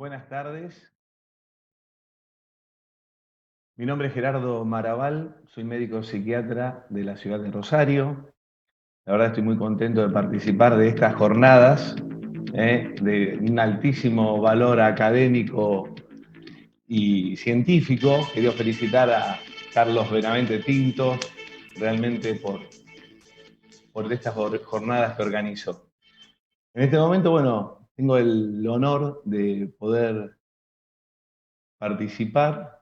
Buenas tardes. Mi nombre es Gerardo Maraval, soy médico psiquiatra de la ciudad de Rosario. La verdad estoy muy contento de participar de estas jornadas, de un altísimo valor académico y científico. Quería felicitar a Carlos Benavente Tinto realmente por estas jornadas que organizó. En este momento, bueno, tengo el honor de poder participar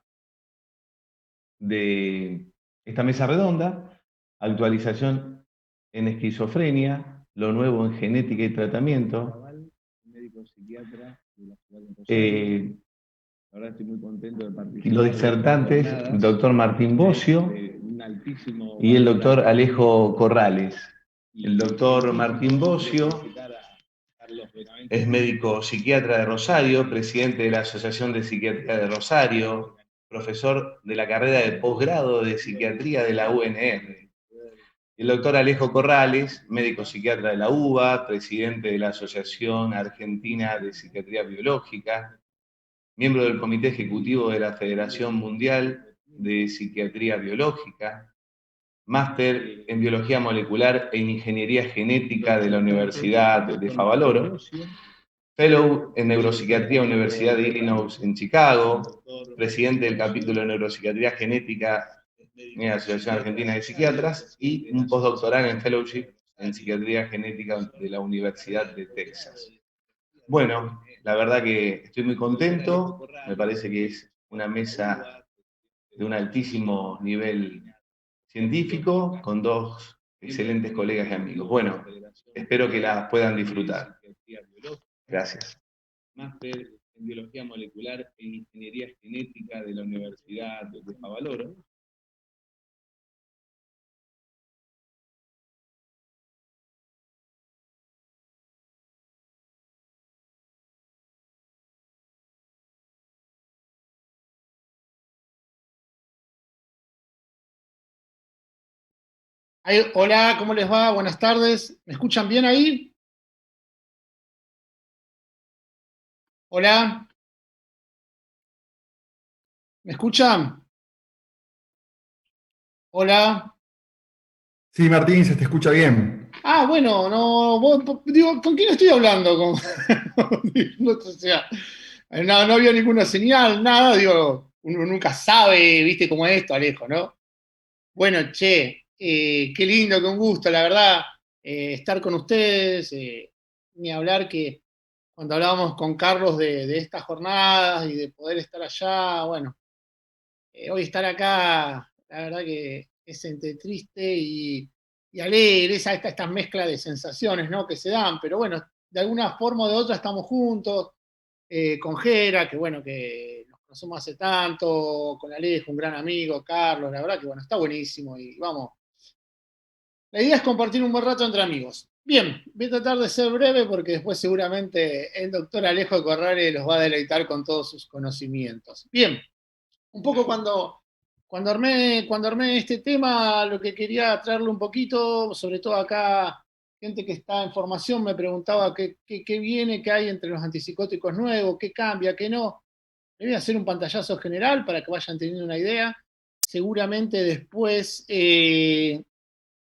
de esta mesa redonda, actualización en esquizofrenia, lo nuevo en genética y tratamiento. Médico psiquiatra de la ciudad de Rosario. Ahora estoy muy contento de participar. Los disertantes, el doctor Martín Bocio y el doctor Alejo Corrales. El doctor Martín Bocio es médico psiquiatra de Rosario, presidente de la Asociación de Psiquiatría de Rosario, profesor de la carrera de posgrado de psiquiatría de la UNR. El doctor Alejo Corrales, médico psiquiatra de la UBA, presidente de la Asociación Argentina de Psiquiatría Biológica, miembro del Comité Ejecutivo de la Federación Mundial de Psiquiatría Biológica, máster en Biología Molecular e Ingeniería Genética de la Universidad de Favaloro, fellow en Neuropsiquiatría Universidad de Illinois en Chicago, presidente del capítulo de Neuropsiquiatría Genética en la Asociación Argentina de Psiquiatras y un postdoctoral en Fellowship en Psiquiatría Genética de la Universidad de Texas. Bueno, la verdad que estoy muy contento, me parece que es una mesa de un altísimo nivel científico con dos excelentes colegas y amigos. Bueno, espero que las puedan disfrutar. Gracias. Máster en Biología Molecular e Ingeniería Genética de la Universidad de Favaloro. Hola, ¿cómo les va? Buenas tardes. ¿Me escuchan bien ahí? Hola, ¿me escuchan? Hola. Sí, Martín, se te escucha bien. Bueno, no, digo, ¿con quién estoy hablando? No, o sea, no había ninguna señal, nada, digo, uno nunca sabe, viste cómo es esto, Alejo, ¿no? Bueno, che, qué lindo, qué un gusto, la verdad, estar con ustedes, ni hablar que cuando hablábamos con Carlos de estas jornadas y de poder estar allá, bueno, hoy estar acá, la verdad que es entre triste y alegre, estas mezclas de sensaciones, ¿no? Que se dan, pero bueno, de alguna forma o de otra estamos juntos, con Jera, que bueno, que nos conocemos hace tanto, con Alejo, un gran amigo, Carlos, la verdad que bueno, está buenísimo y vamos. La idea es compartir un buen rato entre amigos. Bien, voy a tratar de ser breve porque después seguramente el doctor Alejo Corrales los va a deleitar con todos sus conocimientos. Bien, un poco cuando armé este tema, lo que quería traerle un poquito, sobre todo acá, gente que está en formación me preguntaba qué viene, qué hay entre los antipsicóticos nuevos, qué cambia, qué no. Le voy a hacer un pantallazo general para que vayan teniendo una idea. Seguramente después,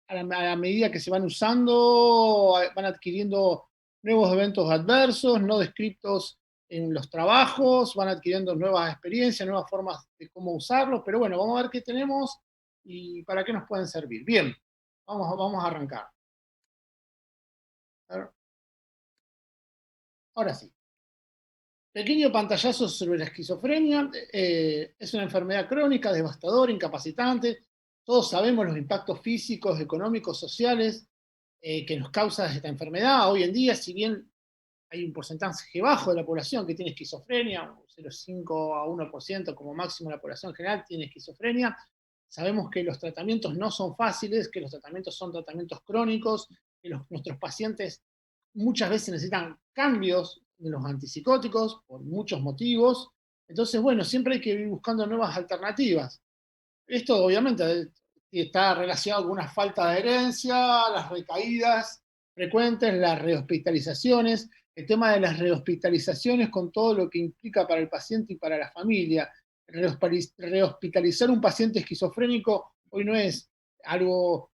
a la medida que se van usando, van adquiriendo nuevos eventos adversos, no descritos en los trabajos, van adquiriendo nuevas experiencias, nuevas formas de cómo usarlos, pero bueno, vamos a ver qué tenemos y para qué nos pueden servir. Bien, vamos a arrancar. A ver, ahora sí. Pequeño pantallazo sobre la esquizofrenia. Es una enfermedad crónica, devastadora, incapacitante. Todos sabemos los impactos físicos, económicos, sociales que nos causa esta enfermedad. Hoy en día, si bien hay un porcentaje bajo de la población que tiene esquizofrenia, 0,5 a 1% como máximo de la población general tiene esquizofrenia, sabemos que los tratamientos no son fáciles, que los tratamientos son tratamientos crónicos, que nuestros pacientes muchas veces necesitan cambios de los antipsicóticos por muchos motivos. Entonces, bueno, siempre hay que ir buscando nuevas alternativas. Esto obviamente está relacionado con una falta de herencia, las recaídas frecuentes, las rehospitalizaciones. el tema de las rehospitalizaciones con todo lo que implica para el paciente y para la familia. Rehospitalizar un paciente esquizofrénico hoy no es algo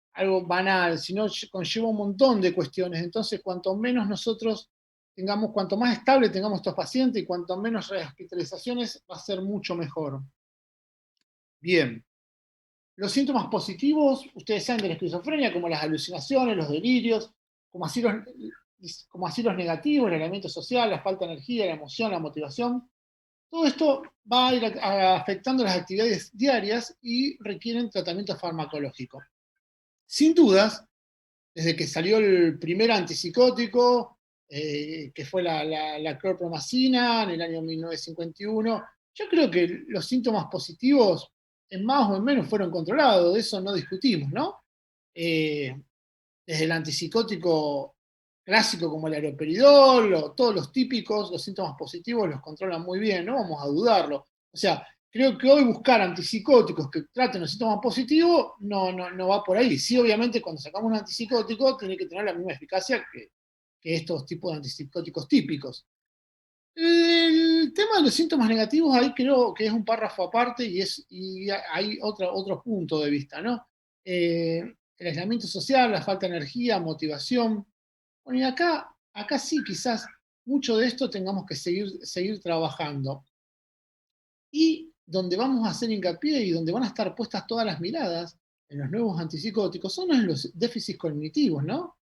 banal, sino conlleva un montón de cuestiones. Entonces, cuanto menos nosotros tengamos, cuanto más estable tengamos estos pacientes y cuanto menos rehospitalizaciones, va a ser mucho mejor. Bien. Los síntomas positivos, ustedes saben de la esquizofrenia, como las alucinaciones, los delirios, como así los negativos, el aislamiento social, la falta de energía, la emoción, la motivación. Todo esto va a ir afectando las actividades diarias y requieren tratamiento farmacológico. Sin dudas, desde que salió el primer antipsicótico, que fue la clorpromazina en el año 1951, yo creo que los síntomas positivos en más o en menos fueron controlados, de eso no discutimos, ¿no? Eh, Desde el antipsicótico clásico como el haloperidol, o todos los típicos, los síntomas positivos los controlan muy bien, no vamos a dudarlo. O sea, creo que hoy buscar antipsicóticos que traten los síntomas positivos no va por ahí. Sí, obviamente, cuando sacamos un antipsicótico tiene que tener la misma eficacia que estos tipos de antipsicóticos típicos. El tema de los síntomas negativos ahí creo que es un párrafo aparte y hay otro punto de vista, ¿no? El aislamiento social, la falta de energía, motivación. Bueno, y acá sí, quizás mucho de esto tengamos que seguir trabajando. Y donde vamos a hacer hincapié y donde van a estar puestas todas las miradas en los nuevos antipsicóticos son en los déficits cognitivos, ¿no?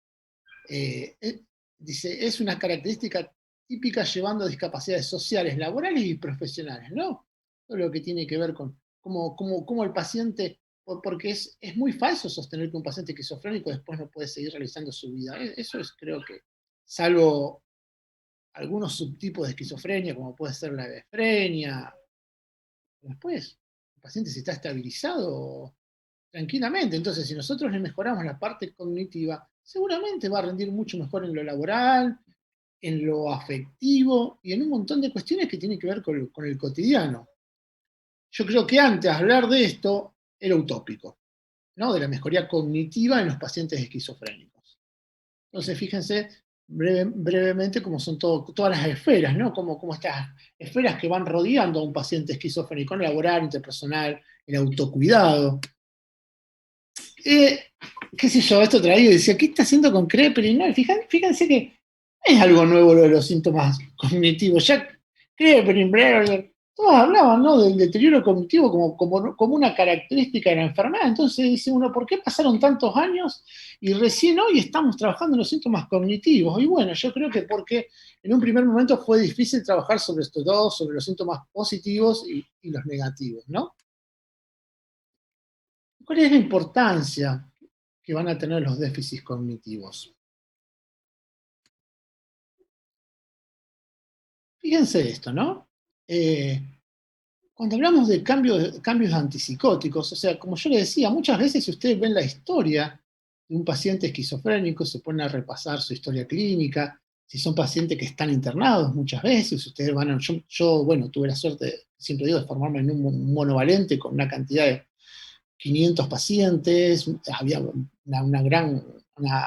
Eh, eh, Dice, es una característica típica llevando a discapacidades sociales, laborales y profesionales, ¿no? Todo lo que tiene que ver con cómo el paciente, porque es muy falso sostener que un paciente esquizofrénico después no puede seguir realizando su vida. Eso es, creo que, salvo algunos subtipos de esquizofrenia, como puede ser la efrenia, después el paciente se está estabilizado tranquilamente. Entonces, si nosotros le mejoramos la parte cognitiva, seguramente va a rendir mucho mejor en lo laboral, en lo afectivo y en un montón de cuestiones que tienen que ver con el cotidiano. Yo creo que antes hablar de esto era utópico, ¿no? De la mejoría cognitiva en los pacientes esquizofrénicos. Entonces, fíjense brevemente cómo son todas las esferas, ¿no? Como estas esferas que van rodeando a un paciente esquizofrénico, el laboral, interpersonal, el autocuidado. Qué sé yo, esto traído y decía, ¿qué está haciendo con Kreperin? No, fíjense que es algo nuevo lo de los síntomas cognitivos. Ya Kreperin, Breyer, todos hablaban, ¿no? Del deterioro cognitivo como una característica de la enfermedad. Entonces dice uno, ¿por qué pasaron tantos años y recién hoy estamos trabajando en los síntomas cognitivos? Y bueno, yo creo que porque en un primer momento fue difícil trabajar sobre estos dos, sobre los síntomas positivos y los negativos, ¿no? ¿Cuál es la importancia que van a tener los déficits cognitivos? Fíjense esto, ¿no? Cuando hablamos de cambios antipsicóticos, o sea, como yo le decía, muchas veces si ustedes ven la historia de un paciente esquizofrénico, se ponen a repasar su historia clínica, si son pacientes que están internados muchas veces, ustedes van a, yo, bueno, tuve la suerte, siempre digo, de formarme en un monovalente con una cantidad de 500 pacientes, había una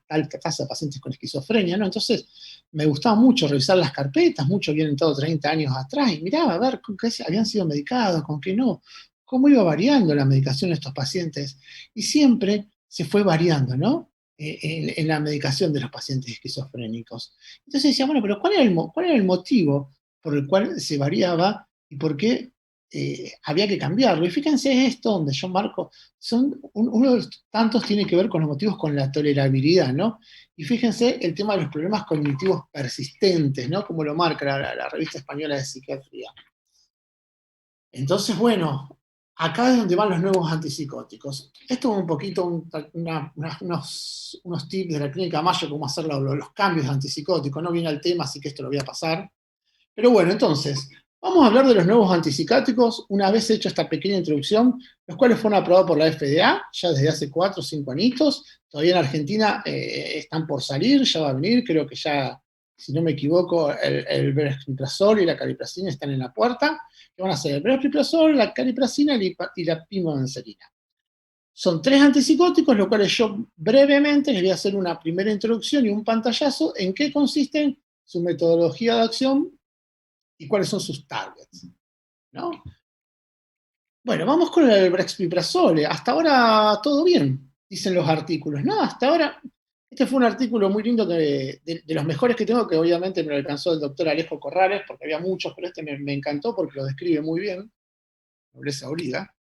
alta tasa de pacientes con esquizofrenia, ¿no? Entonces, me gustaba mucho revisar las carpetas, muchos habían entrado 30 años atrás, y miraba a ver con qué habían sido medicados, con qué no, cómo iba variando la medicación de estos pacientes, y siempre se fue variando, ¿no? En la medicación de los pacientes esquizofrénicos. Entonces decía, bueno, pero ¿cuál era el motivo por el cual se variaba y por qué había que cambiarlo? Y fíjense esto donde yo marco, uno de los tantos tiene que ver con los motivos con la tolerabilidad, ¿no? Y fíjense el tema de los problemas cognitivos persistentes, ¿no? Como lo marca la revista española de psiquiatría. Entonces, bueno, acá es donde van los nuevos antipsicóticos. Esto es un poquito unos tips de la clínica Mayo, cómo hacer los cambios de antipsicóticos. No viene al tema, así que esto lo voy a pasar. Pero bueno, entonces, vamos a hablar de los nuevos antipsicóticos, una vez hecha esta pequeña introducción, los cuales fueron aprobados por la FDA ya desde hace 4 o 5 añitos. Todavía en Argentina están por salir, ya va a venir, creo que ya, si no me equivoco, el brexpiprazol y la cariprazina están en la puerta, que van a ser el brexpiprazol, la cariprazina y la pimavanserin. Son 3 antipsicóticos, los cuales yo brevemente les voy a hacer una primera introducción y un pantallazo en qué consisten su metodología de acción y cuáles son sus targets, ¿no? Bueno, vamos con el brexpiprazole. Hasta ahora todo bien, dicen los artículos, ¿no? Hasta ahora, este fue un artículo muy lindo de los mejores que tengo, que obviamente me lo alcanzó el doctor Alejo Corrales, porque había muchos, pero este me encantó porque lo describe muy bien, nobleza obliga,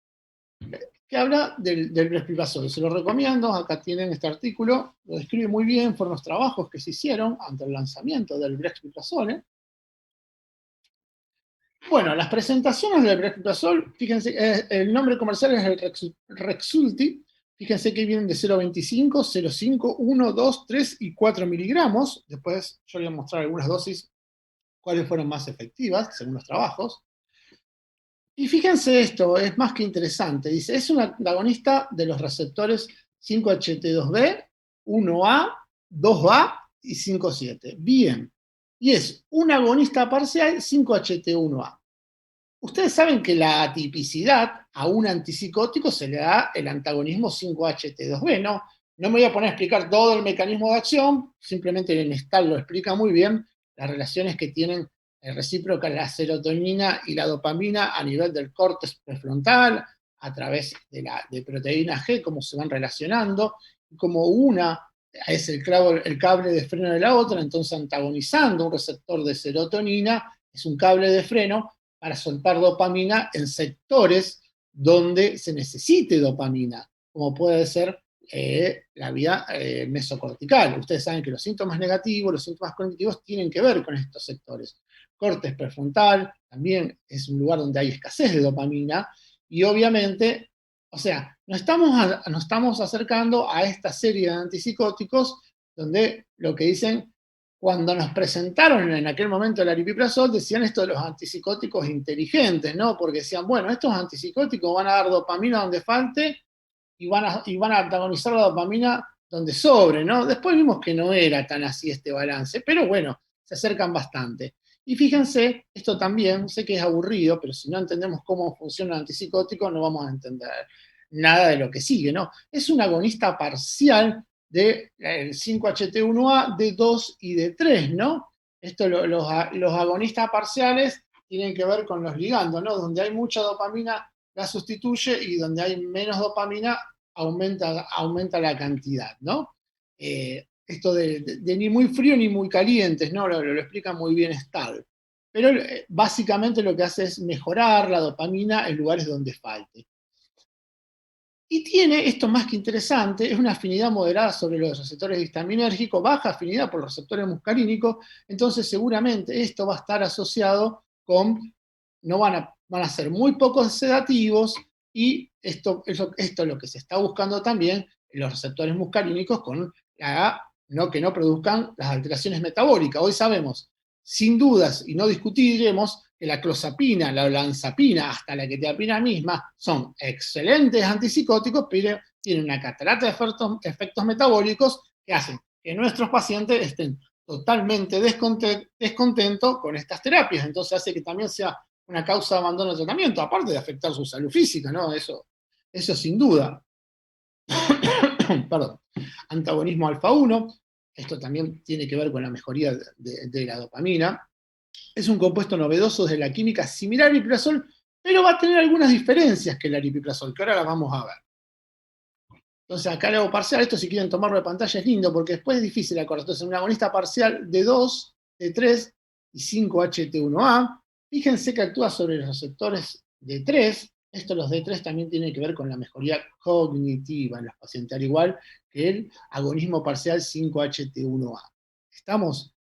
que habla del brexpiprazole. Se lo recomiendo, acá tienen este artículo, lo describe muy bien, fueron los trabajos que se hicieron ante el lanzamiento del brexpiprazole. Bueno, las presentaciones del brexpiprazole, fíjense, el nombre comercial es el Rexulti. Fíjense que vienen de 0,25, 0,5, 1, 2, 3 y 4 miligramos. Después yo les voy a mostrar algunas dosis, cuáles fueron más efectivas, según los trabajos. Y fíjense esto, es más que interesante. Dice, es un antagonista de los receptores 5HT2B, 1A, 2A y 5,7. Bien. Y es un agonista parcial 5HT1A. Ustedes saben que la atipicidad a un antipsicótico se le da el antagonismo 5HT2B, ¿no? No me voy a poner a explicar todo el mecanismo de acción, simplemente el Nestal lo explica muy bien, las relaciones que tienen recíprocas la serotonina y la dopamina a nivel del córtex prefrontal, a través de proteína G, cómo se van relacionando, y como una es el cable de freno de la otra, entonces antagonizando un receptor de serotonina, es un cable de freno, para soltar dopamina en sectores donde se necesite dopamina, como puede ser la vía mesocortical. Ustedes saben que los síntomas negativos, los síntomas cognitivos tienen que ver con estos sectores. Córtex prefrontal también es un lugar donde hay escasez de dopamina y obviamente, o sea, nos estamos acercando a esta serie de antipsicóticos donde lo que dicen cuando nos presentaron en aquel momento el aripiprazol, decían esto de los antipsicóticos inteligentes, ¿no? Porque decían, bueno, estos antipsicóticos van a dar dopamina donde falte y van a antagonizar la dopamina donde sobre, ¿no? Después vimos que no era tan así este balance, pero bueno, se acercan bastante. Y fíjense, esto también, sé que es aburrido, pero si no entendemos cómo funciona el antipsicótico, no vamos a entender nada de lo que sigue, ¿no? Es un agonista parcial del 5HT1A, D2 y D3, ¿no? Esto, los agonistas parciales tienen que ver con los ligandos, ¿no? Donde hay mucha dopamina la sustituye y donde hay menos dopamina aumenta la cantidad, ¿no? Esto de ni muy frío ni muy calientes, ¿no? Lo explica muy bien Stahl. Pero básicamente lo que hace es mejorar la dopamina en lugares donde falte. Y tiene, esto más que interesante, es una afinidad moderada sobre los receptores histaminérgicos, baja afinidad por los receptores muscarínicos, entonces seguramente esto va a estar asociado con, no van a ser muy pocos sedativos, y esto es lo que se está buscando también en los receptores muscarínicos con que no produzcan las alteraciones metabólicas. Hoy sabemos, sin dudas, y no discutiremos, que la clozapina, la olanzapina, hasta la quetiapina misma, son excelentes antipsicóticos, pero tienen una catarata de efectos metabólicos que hacen que nuestros pacientes estén totalmente descontentos con estas terapias. Entonces hace que también sea una causa de abandono de tratamiento, aparte de afectar su salud física, ¿no? Eso sin duda. Perdón. Antagonismo alfa 1, esto también tiene que ver con la mejoría de la dopamina. Es un compuesto novedoso de la química similar al aripiprazol, pero va a tener algunas diferencias que el aripiprazol, que ahora las vamos a ver. Entonces acá le hago parcial, esto si quieren tomarlo de pantalla es lindo, porque después es difícil acordar. Entonces un agonista parcial de 2, de 3 y 5HT1A. Fíjense que actúa sobre los receptores de 3. Esto, los D3 también tienen que ver con la mejoría cognitiva en los pacientes, al igual que el agonismo parcial 5HT1A. ¿Estamos?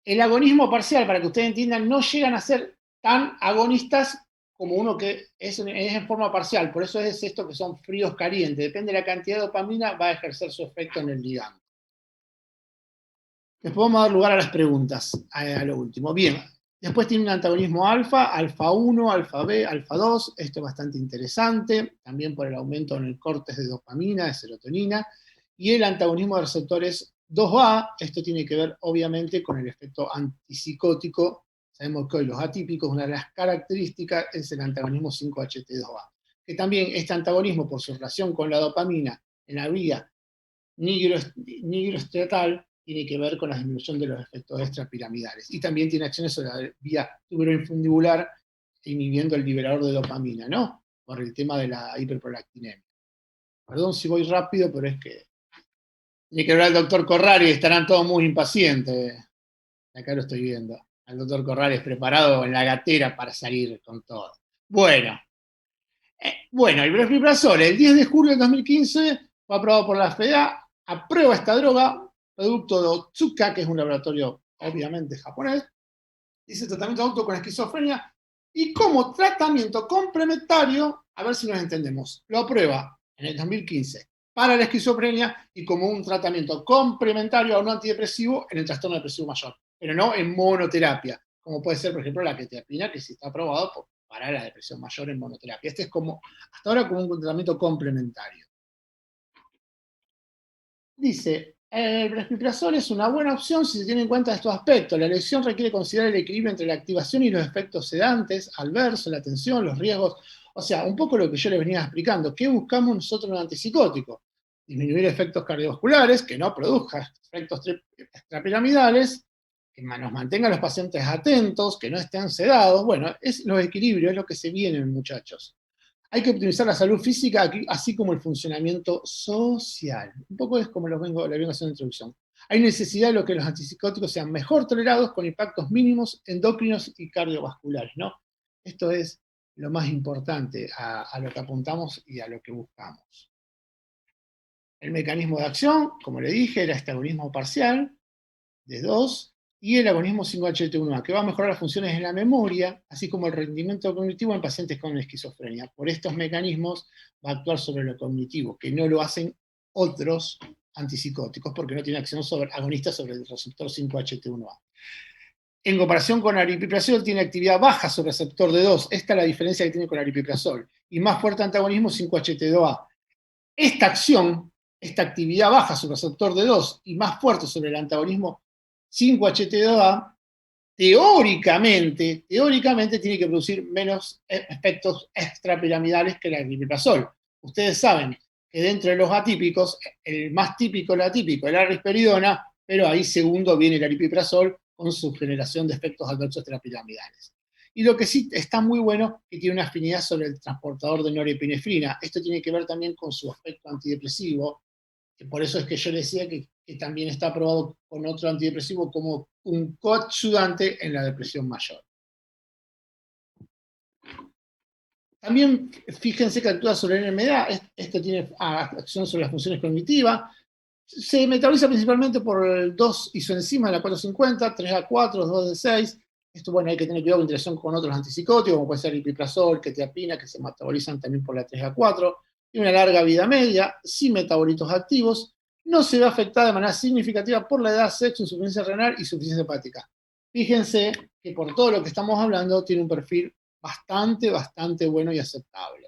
El agonismo parcial, para que ustedes entiendan, no llegan a ser tan agonistas como uno que es en forma parcial. Por eso es esto que son fríos calientes. Depende de la cantidad de dopamina, va a ejercer su efecto en el ligando. Después vamos a dar lugar a las preguntas, a lo último. Bien, después tiene un antagonismo alfa, alfa 1, alfa B, alfa 2. Esto es bastante interesante, también por el aumento en el córtex de dopamina, de serotonina. Y el antagonismo de receptores 2A, esto tiene que ver obviamente con el efecto antipsicótico. Sabemos que hoy los atípicos, una de las características es el antagonismo 5HT2A. Que también este antagonismo, por su relación con la dopamina en la vía nigroestriatal, tiene que ver con la disminución de los efectos extrapiramidales. Y también tiene acciones sobre la vía tuberoinfundibular, inhibiendo el liberador de dopamina, ¿no? Por el tema de la hiperprolactinemia. Perdón si voy rápido, pero es que tiene que ver al doctor Corrales y estarán todos muy impacientes. Acá lo estoy viendo. Al doctor Corrales preparado en la gatera para salir con todo. Bueno, el brexpiprazol, el 10 de julio del 2015, fue aprobado por la FDA, aprueba esta droga, producto de Otsuka, que es un laboratorio obviamente japonés, dice tratamiento adulto con esquizofrenia, y como tratamiento complementario, a ver si nos entendemos, lo aprueba en el 2015 para la esquizofrenia y como un tratamiento complementario a un antidepresivo en el trastorno depresivo mayor, pero no en monoterapia, como puede ser, por ejemplo, la quetiapina, que sí está aprobado para la depresión mayor en monoterapia. Este es como, hasta ahora, como un tratamiento complementario. Dice, el brexpiprazol es una buena opción si se tiene en cuenta estos aspectos. La elección requiere considerar el equilibrio entre la activación y los efectos sedantes, adversos, la tensión, los riesgos. O sea, un poco lo que yo les venía explicando. ¿Qué buscamos nosotros en un antipsicótico? Disminuir efectos cardiovasculares, que no produzca efectos extrapiramidales, que nos mantenga a los pacientes atentos, que no estén sedados. Bueno, es los equilibrios, es lo que se viene, muchachos. Hay que optimizar la salud física, así como el funcionamiento social. Un poco es como les vengo haciendo en introducción. Hay necesidad de que los antipsicóticos sean mejor tolerados con impactos mínimos endocrinos y cardiovasculares, ¿no? Esto es lo más importante a lo que apuntamos y a lo que buscamos. El mecanismo de acción, como le dije, era este agonismo parcial de 2, y el agonismo 5-HT1A, que va a mejorar las funciones en la memoria, así como el rendimiento cognitivo en pacientes con esquizofrenia. Por estos mecanismos va a actuar sobre lo cognitivo, que no lo hacen otros antipsicóticos, porque no tiene acción agonista sobre el receptor 5-HT1A. En comparación con aripiprazol, tiene actividad baja sobre el receptor de 2. Esta es la diferencia que tiene con aripiprazol. Y más fuerte antagonismo 5-HT2A. Esta acción, esta actividad baja sobre el receptor de 2 y más fuerte sobre el antagonismo 5-HT2A, teóricamente tiene que producir menos efectos extrapiramidales que el aripiprazol. Ustedes saben que dentro de los atípicos, el más típico, el atípico, es la risperidona, pero ahí segundo viene el aripiprazol con su generación de efectos adversos extrapiramidales. Y lo que sí está muy bueno, que tiene una afinidad sobre el transportador de norepinefrina. Esto tiene que ver también con su efecto antidepresivo, que por eso es que yo les decía que también está aprobado con otro antidepresivo como un coayudante en la depresión mayor. También fíjense que actúa sobre el NMDA, esto tiene acción sobre las funciones cognitivas, se metaboliza principalmente por el 2 isoenzima de la 450, 3A4, 2D6. Esto, bueno, hay que tener cuidado con interacción con otros antipsicóticos, como puede ser el piprazol, quetiapina, que se metabolizan también por la 3A4. Tiene una larga vida media, sin metabolitos activos. No se ve afectada de manera significativa por la edad, sexo, insuficiencia renal y insuficiencia hepática. Fíjense que por todo lo que estamos hablando, tiene un perfil bastante bueno y aceptable.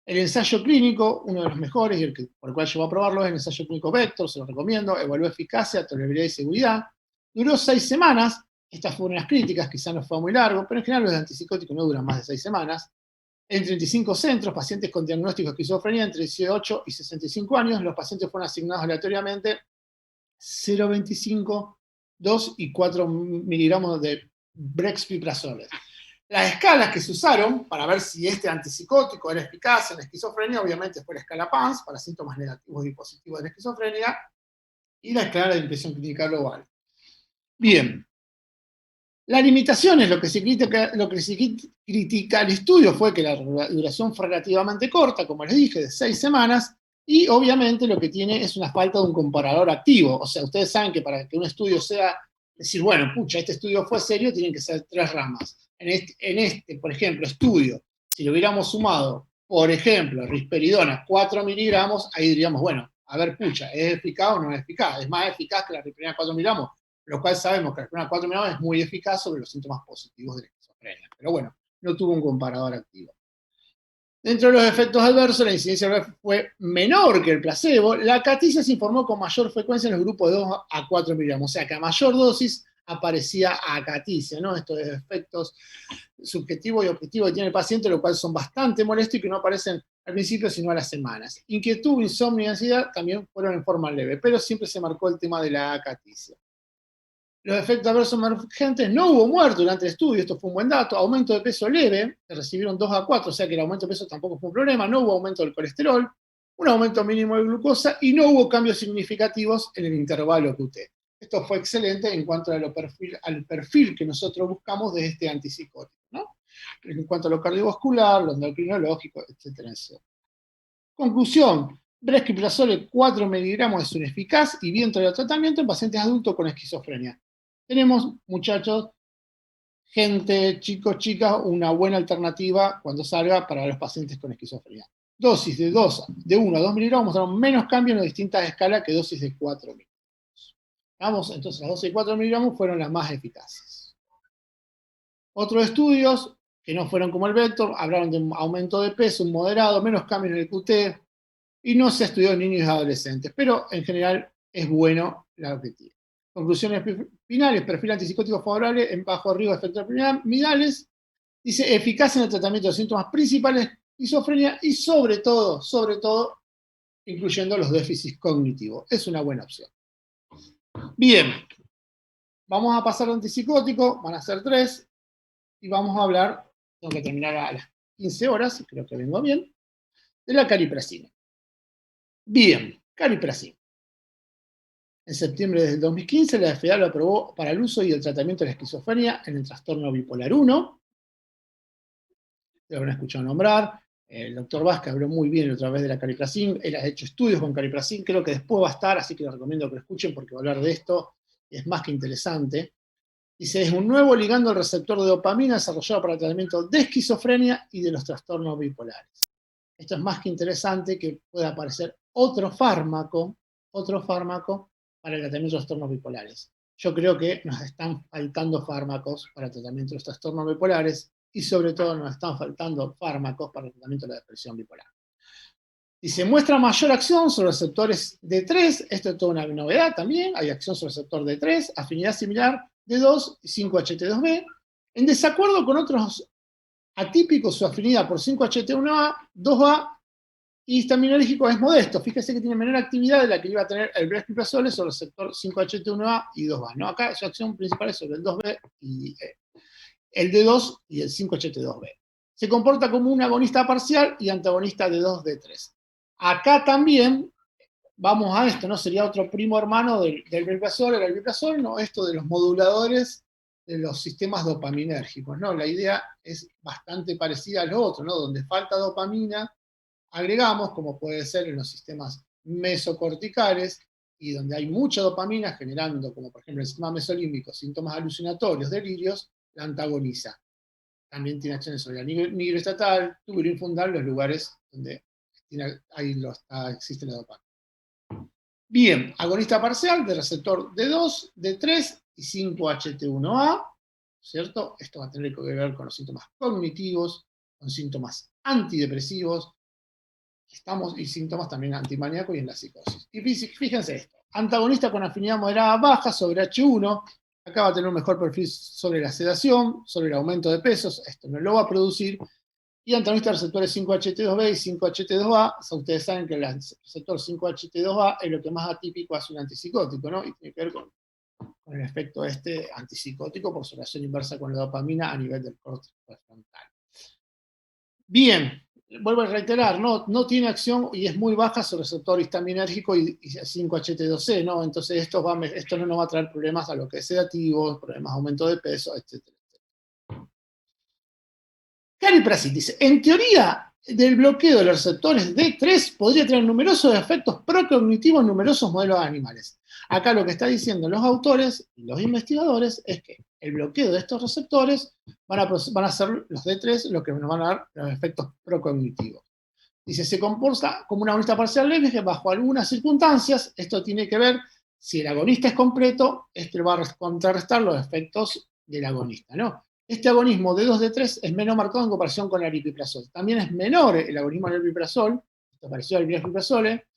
El ensayo clínico, uno de los mejores y por el cual yo voy a probarlo, es el ensayo clínico Vector, se lo recomiendo, evaluó eficacia, tolerabilidad y seguridad. Duró 6 semanas, estas fueron unas críticas, quizás no fue muy largo, pero en general los antipsicóticos no duran más de 6 semanas. En 35 centros, pacientes con diagnóstico de esquizofrenia entre 18 y 65 años, los pacientes fueron asignados aleatoriamente 0,25, 2 y 4 miligramos de brexpiprazol. Las escalas que se usaron para ver si este antipsicótico era eficaz en la esquizofrenia, obviamente fue la escala PANSS para síntomas negativos y positivos de la esquizofrenia, y la escala de impresión clínica global. Bien. La limitación es lo que se critica al estudio fue que la duración fue relativamente corta, como les dije, de 6 semanas, y obviamente lo que tiene es una falta de un comparador activo. O sea, ustedes saben que para que un estudio sea, decir, bueno, pucha, este estudio fue serio, tienen que ser 3 ramas. En este, por ejemplo, estudio, si lo hubiéramos sumado, por ejemplo, risperidona, 4 miligramos, ahí diríamos, bueno, a ver, pucha, ¿es eficaz o no es eficaz? ¿Es más eficaz que la risperidona 4 miligramos? Lo cual sabemos que la risperidona 4 miligramos es muy eficaz sobre los síntomas positivos de la esquizofrenia. Pero bueno, no tuvo un comparador activo. Dentro de los efectos adversos, la incidencia fue menor que el placebo. La acaticia se informó con mayor frecuencia en los grupos de 2 a 4 miligramos, o sea que a mayor dosis aparecía acaticia, ¿no? Estos efectos subjetivos y objetivos que tiene el paciente, lo cual son bastante molestos y que no aparecen al principio, sino a las semanas. Inquietud, insomnio y ansiedad también fueron en forma leve, pero siempre se marcó el tema de la acaticia. Los efectos adversos emergentes, no hubo muerto durante el estudio, esto fue un buen dato. Aumento de peso leve, se recibieron 2 a 4, o sea que el aumento de peso tampoco fue un problema. No hubo aumento del colesterol, un aumento mínimo de glucosa y no hubo cambios significativos en el intervalo QT. Esto fue excelente en cuanto al perfil que nosotros buscamos de este antipsicótico, ¿no? En cuanto a lo cardiovascular, lo endocrinológico, etcétera, etcétera. Conclusión, brexpiprazole 4 miligramos es un eficaz y bien tolerado tratamiento en pacientes adultos con esquizofrenia. Tenemos, muchachos, gente, chicos, chicas, una buena alternativa cuando salga para los pacientes con esquizofrenia. Dosis de 1 a 2 miligramos mostraron menos cambios en distintas escalas que dosis de 4 miligramos. Vamos, entonces las dosis de 4 miligramos fueron las más eficaces. Otros estudios, que no fueron como el Vector, hablaron de un aumento de peso, un moderado, menos cambios en el QT, y no se estudió en niños y adolescentes, pero en general es bueno la objetivo. Conclusiones finales, perfil antipsicótico favorable en bajo riesgo de efectos piramidales, dice eficaz en el tratamiento de síntomas principales de esquizofrenia y sobre todo, incluyendo los déficits cognitivos. Es una buena opción. Bien, vamos a pasar al antipsicótico, van a ser 3, y vamos a hablar, tengo que terminar a las 15 horas, creo que vengo bien, de la cariprazina. Bien, cariprazina. En septiembre del 2015, la FDA lo aprobó para el uso y el tratamiento de la esquizofrenia en el trastorno bipolar 1. Lo habrán escuchado nombrar. El doctor Vázquez habló muy bien otra vez de la cariprazina. Él ha hecho estudios con cariprazina. Creo que después va a estar, así que les recomiendo que lo escuchen porque va a hablar de esto. Es más que interesante. Dice, es un nuevo ligando al receptor de dopamina desarrollado para el tratamiento de esquizofrenia y de los trastornos bipolares. Esto es más que interesante que pueda aparecer otro fármaco para el tratamiento de los trastornos bipolares. Yo creo que nos están faltando fármacos para el tratamiento de los trastornos bipolares y sobre todo nos están faltando fármacos para el tratamiento de la depresión bipolar. Dice, muestra mayor acción sobre receptores D3, esto es toda una novedad también, hay acción sobre receptor D3, afinidad similar D2 y 5-HT2B. En desacuerdo con otros atípicos, su afinidad por 5-HT1A, 2A y histaminológico es modesto. Fíjese que tiene menor actividad de la que iba a tener el brexpiprazole sobre el receptor 5-HT1A y 2A. ¿No? Acá su acción principal es sobre el 2B y el D2 y el 5-HT2B. Se comporta como un agonista parcial y antagonista de 2D3. Acá también vamos a esto, ¿no? Sería otro primo hermano del brexpiprazole, el brexpiprazole, ¿no? Esto de los moduladores de los sistemas dopaminérgicos, ¿no? La idea es bastante parecida a lo otro, ¿no? Donde falta dopamina, agregamos, como puede ser en los sistemas mesocorticales, y donde hay mucha dopamina generando, como por ejemplo el sistema mesolímbico, síntomas alucinatorios, delirios, la antagoniza. También tiene acciones sobre la nigroestatal, tubulín fundal, los lugares donde existe la dopamina. Bien, agonista parcial de receptor D2, D3 y 5-HT1A, ¿cierto? Esto va a tener que ver con los síntomas cognitivos, con síntomas antidepresivos, y síntomas también antimaníacos y en la psicosis. Y fíjense esto, antagonista con afinidad moderada baja sobre H1, acá va a tener un mejor perfil sobre la sedación, sobre el aumento de pesos, esto no lo va a producir, y antagonista de receptores 5-HT2B y 5-HT2A, o sea, ustedes saben que el receptor 5-HT2A es lo que más atípico hace un antipsicótico, ¿no? Y tiene que ver con el efecto antipsicótico por su relación inversa con la dopamina a nivel del córtex prefrontal. Bien, vuelvo a reiterar, no tiene acción y es muy baja sobre el receptor histaminérgico y 5-HT2C, ¿no? Entonces esto no nos va a traer problemas a lo que es sedativo, problemas de aumento de peso, etc. Cariprazina dice, en teoría del bloqueo de los receptores D3 podría tener numerosos efectos procognitivos en numerosos modelos animales. Acá lo que está diciendo los autores y los investigadores es que el bloqueo de estos receptores van a ser los D3 los que nos van a dar los efectos procognitivos. Dice, se comporta como una agonista parcial leve que bajo algunas circunstancias, esto tiene que ver, si el agonista es completo, este va a contrarrestar los efectos del agonista, ¿no? Este agonismo de 2D3 es menos marcado en comparación con el aripiprazol. También es menor el agonismo del aripiprazol, esto pareció al brexpiprazole.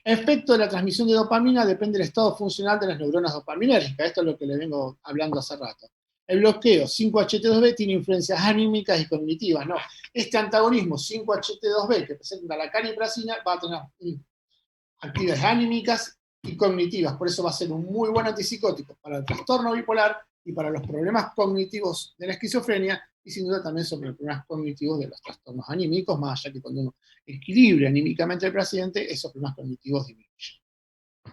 Efecto de la transmisión de dopamina depende del estado funcional de las neuronas dopaminérgicas. Esto es lo que le vengo hablando hace rato. el bloqueo 5-HT2B tiene influencias anímicas y cognitivas. No, este antagonismo 5-HT2B que presenta la cariprazina va a tener actividades anímicas y cognitivas, por eso va a ser un muy buen antipsicótico para el trastorno bipolar y para los problemas cognitivos de la esquizofrenia, y sin duda también sobre los problemas cognitivos de los trastornos anímicos, más allá que cuando uno equilibra anímicamente al paciente, esos problemas cognitivos disminuyen.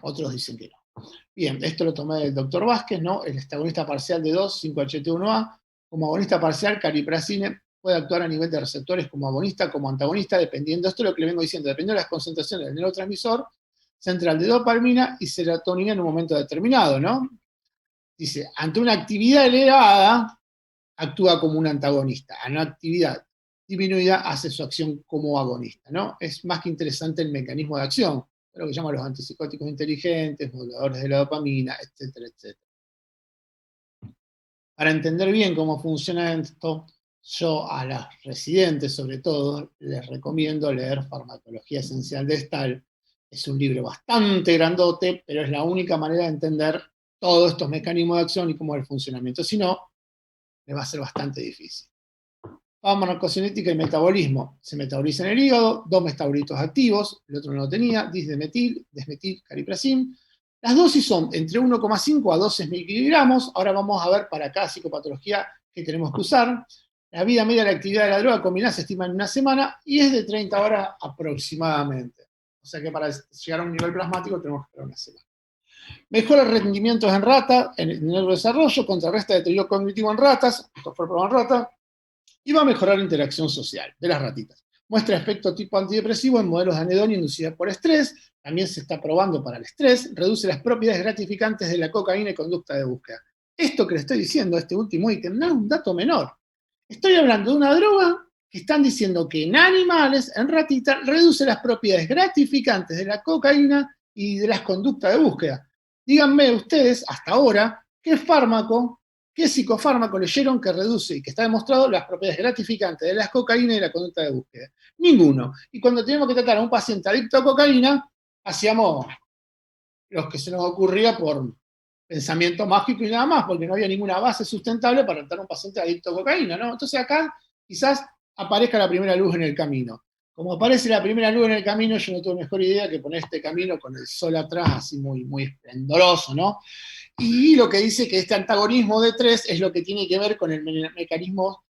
Otros dicen que no. Bien, esto lo tomé del doctor Vázquez, ¿no? El agonista parcial de 2,5-HT1A, como agonista parcial, cariprazine puede actuar a nivel de receptores como agonista, como antagonista, dependiendo, esto es lo que le vengo diciendo, dependiendo de las concentraciones del neurotransmisor central de dopamina y serotonina en un momento determinado, ¿no? Dice, ante una actividad elevada, actúa como un antagonista. A una actividad disminuida hace su acción como agonista, ¿no? Es más que interesante el mecanismo de acción, lo que llaman los antipsicóticos inteligentes, moduladores de la dopamina, etcétera, etcétera. Para entender bien cómo funciona esto, yo a los residentes, sobre todo, les recomiendo leer Farmacología Esencial de Stahl. Es un libro bastante grandote, pero es la única manera de entender todos estos mecanismos de acción y cómo es el funcionamiento. Si no, les va a ser bastante difícil. Farmacocinética y metabolismo. Se metaboliza en el hígado, 2 metabolitos activos, el otro no lo tenía, disdemetil, desmetil, cariprazin. Las dosis son entre 1,5 a 12 miligramos. Ahora vamos a ver para cada psicopatología que tenemos que usar. La vida media de la actividad de la droga combinada se estima en una semana y es de 30 horas aproximadamente. O sea que para llegar a un nivel plasmático tenemos que esperar una semana. Mejora rendimientos en rata, en el neurodesarrollo, contrarresta deterioro cognitivo en ratas, esto fue probado en rata, y va a mejorar la interacción social de las ratitas. Muestra efecto tipo antidepresivo en modelos de anedonia inducida por estrés, también se está probando para el estrés, reduce las propiedades gratificantes de la cocaína y conducta de búsqueda. Esto que le estoy diciendo, este último ítem, no es un dato menor. Estoy hablando de una droga que están diciendo que en animales, en ratitas, reduce las propiedades gratificantes de la cocaína y de las conductas de búsqueda. Díganme ustedes, hasta ahora, qué fármaco, qué psicofármaco leyeron que reduce y que está demostrado las propiedades gratificantes de la cocaína y la conducta de búsqueda. Ninguno. Y cuando teníamos que tratar a un paciente adicto a cocaína, hacíamos los que se nos ocurría por pensamiento mágico y nada más, porque no había ninguna base sustentable para tratar a un paciente adicto a cocaína, ¿no? Entonces acá quizás aparezca la primera luz en el camino. Como aparece la primera luz en el camino, yo no tuve mejor idea que poner este camino con el sol atrás, así muy, muy esplendoroso, ¿no? Y lo que dice que este antagonismo de 3 es lo que tiene que ver con el mecanismo,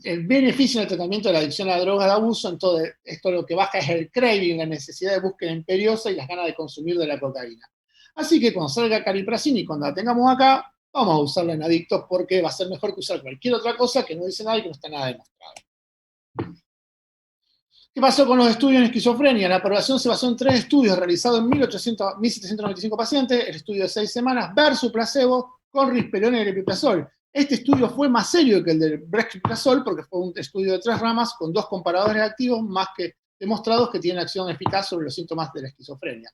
el beneficio en el tratamiento de la adicción a la droga de abuso. Entonces, esto lo que baja es el craving, la necesidad de búsqueda imperiosa y las ganas de consumir de la cocaína. Así que cuando salga cariprazina y cuando la tengamos acá, vamos a usarla en adictos porque va a ser mejor que usar cualquier otra cosa que no dice nada y que no está nada demostrado. ¿Qué pasó con los estudios en esquizofrenia? La aprobación se basó en 3 estudios realizados en 1.795 pacientes, el estudio de 6 semanas versus placebo con risperidona y aripiprazol. Este estudio fue más serio que el del brexpiprazol porque fue un estudio de 3 ramas con 2 comparadores activos más que demostrados que tienen acción eficaz sobre los síntomas de la esquizofrenia.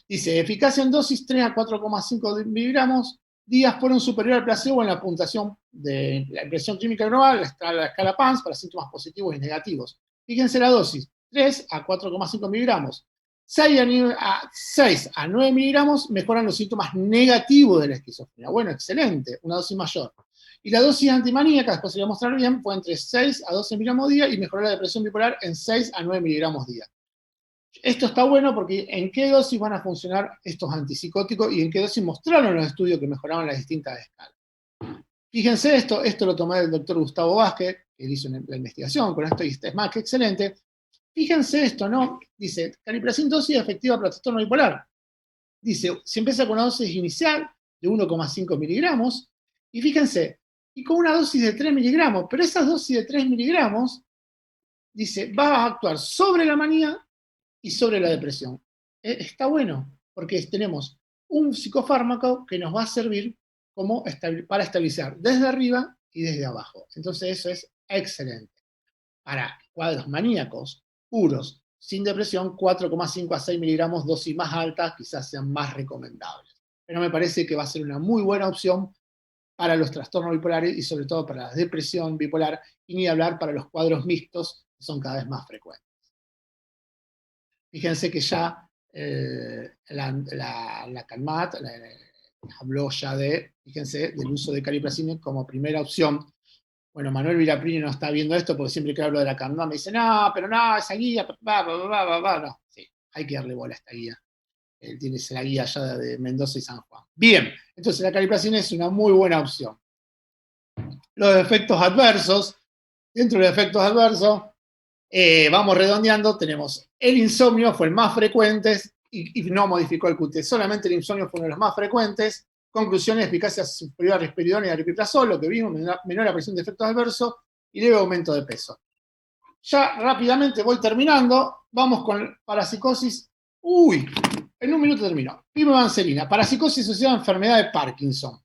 Dice, eficacia en dosis 3 a 4,5 miligramos días fueron superior al placebo en la puntuación de la impresión clínica global, la escala PANSS para síntomas positivos y negativos. Fíjense la dosis, 3 a 4,5 miligramos. 6 a 9 miligramos mejoran los síntomas negativos de la esquizofrenia. Bueno, excelente, una dosis mayor. Y la dosis antimaníaca, después se voy a mostrar bien, fue entre 6 a 12 miligramos día y mejoró la depresión bipolar en 6 a 9 miligramos día. Esto está bueno porque en qué dosis van a funcionar estos antipsicóticos y en qué dosis mostraron los estudios que mejoraban las distintas escalas. Fíjense esto lo tomé del doctor Gustavo Vázquez, que hizo la investigación con esto y es más que excelente. Fíjense esto, ¿no? Dice, cariprazin dosis efectiva para trastorno bipolar. Dice, se empieza con una dosis inicial de 1,5 miligramos, y fíjense, y con una dosis de 3 miligramos, pero esa dosis de 3 miligramos, dice, va a actuar sobre la manía y sobre la depresión. Está bueno, porque tenemos un psicofármaco que nos va a servir como para estabilizar desde arriba y desde abajo. Entonces eso es excelente. Para cuadros maníacos puros, sin depresión, 4,5 a 6 miligramos, dosis más altas, quizás sean más recomendables. Pero me parece que va a ser una muy buena opción para los trastornos bipolares y sobre todo para la depresión bipolar, y ni hablar para los cuadros mixtos, que son cada vez más frecuentes. Fíjense que ya la CANMAT, habló ya fíjense, del uso de cariprazine como primera opción. Bueno, Manuel Vilaprini no está viendo esto porque siempre que hablo de la candida me dice, no, pero no, esa guía, no. Sí, hay que darle bola a esta guía. Él tiene la guía allá de Mendoza y San Juan. Bien, entonces la cariprazine es una muy buena opción. Los efectos adversos, dentro de los efectos adversos, vamos redondeando, tenemos el insomnio, fue el más frecuente y no modificó el QT, solamente el insomnio fue uno de los más frecuentes. Conclusiones: eficacia superior a risperidona y aripiprazol, lo que vimos, menor aparición de efectos adversos y leve aumento de peso. Ya rápidamente voy terminando, vamos con parapsicosis. Uy, en un minuto termino. Pimavanserina, parapsicosis asociada a enfermedad de Parkinson.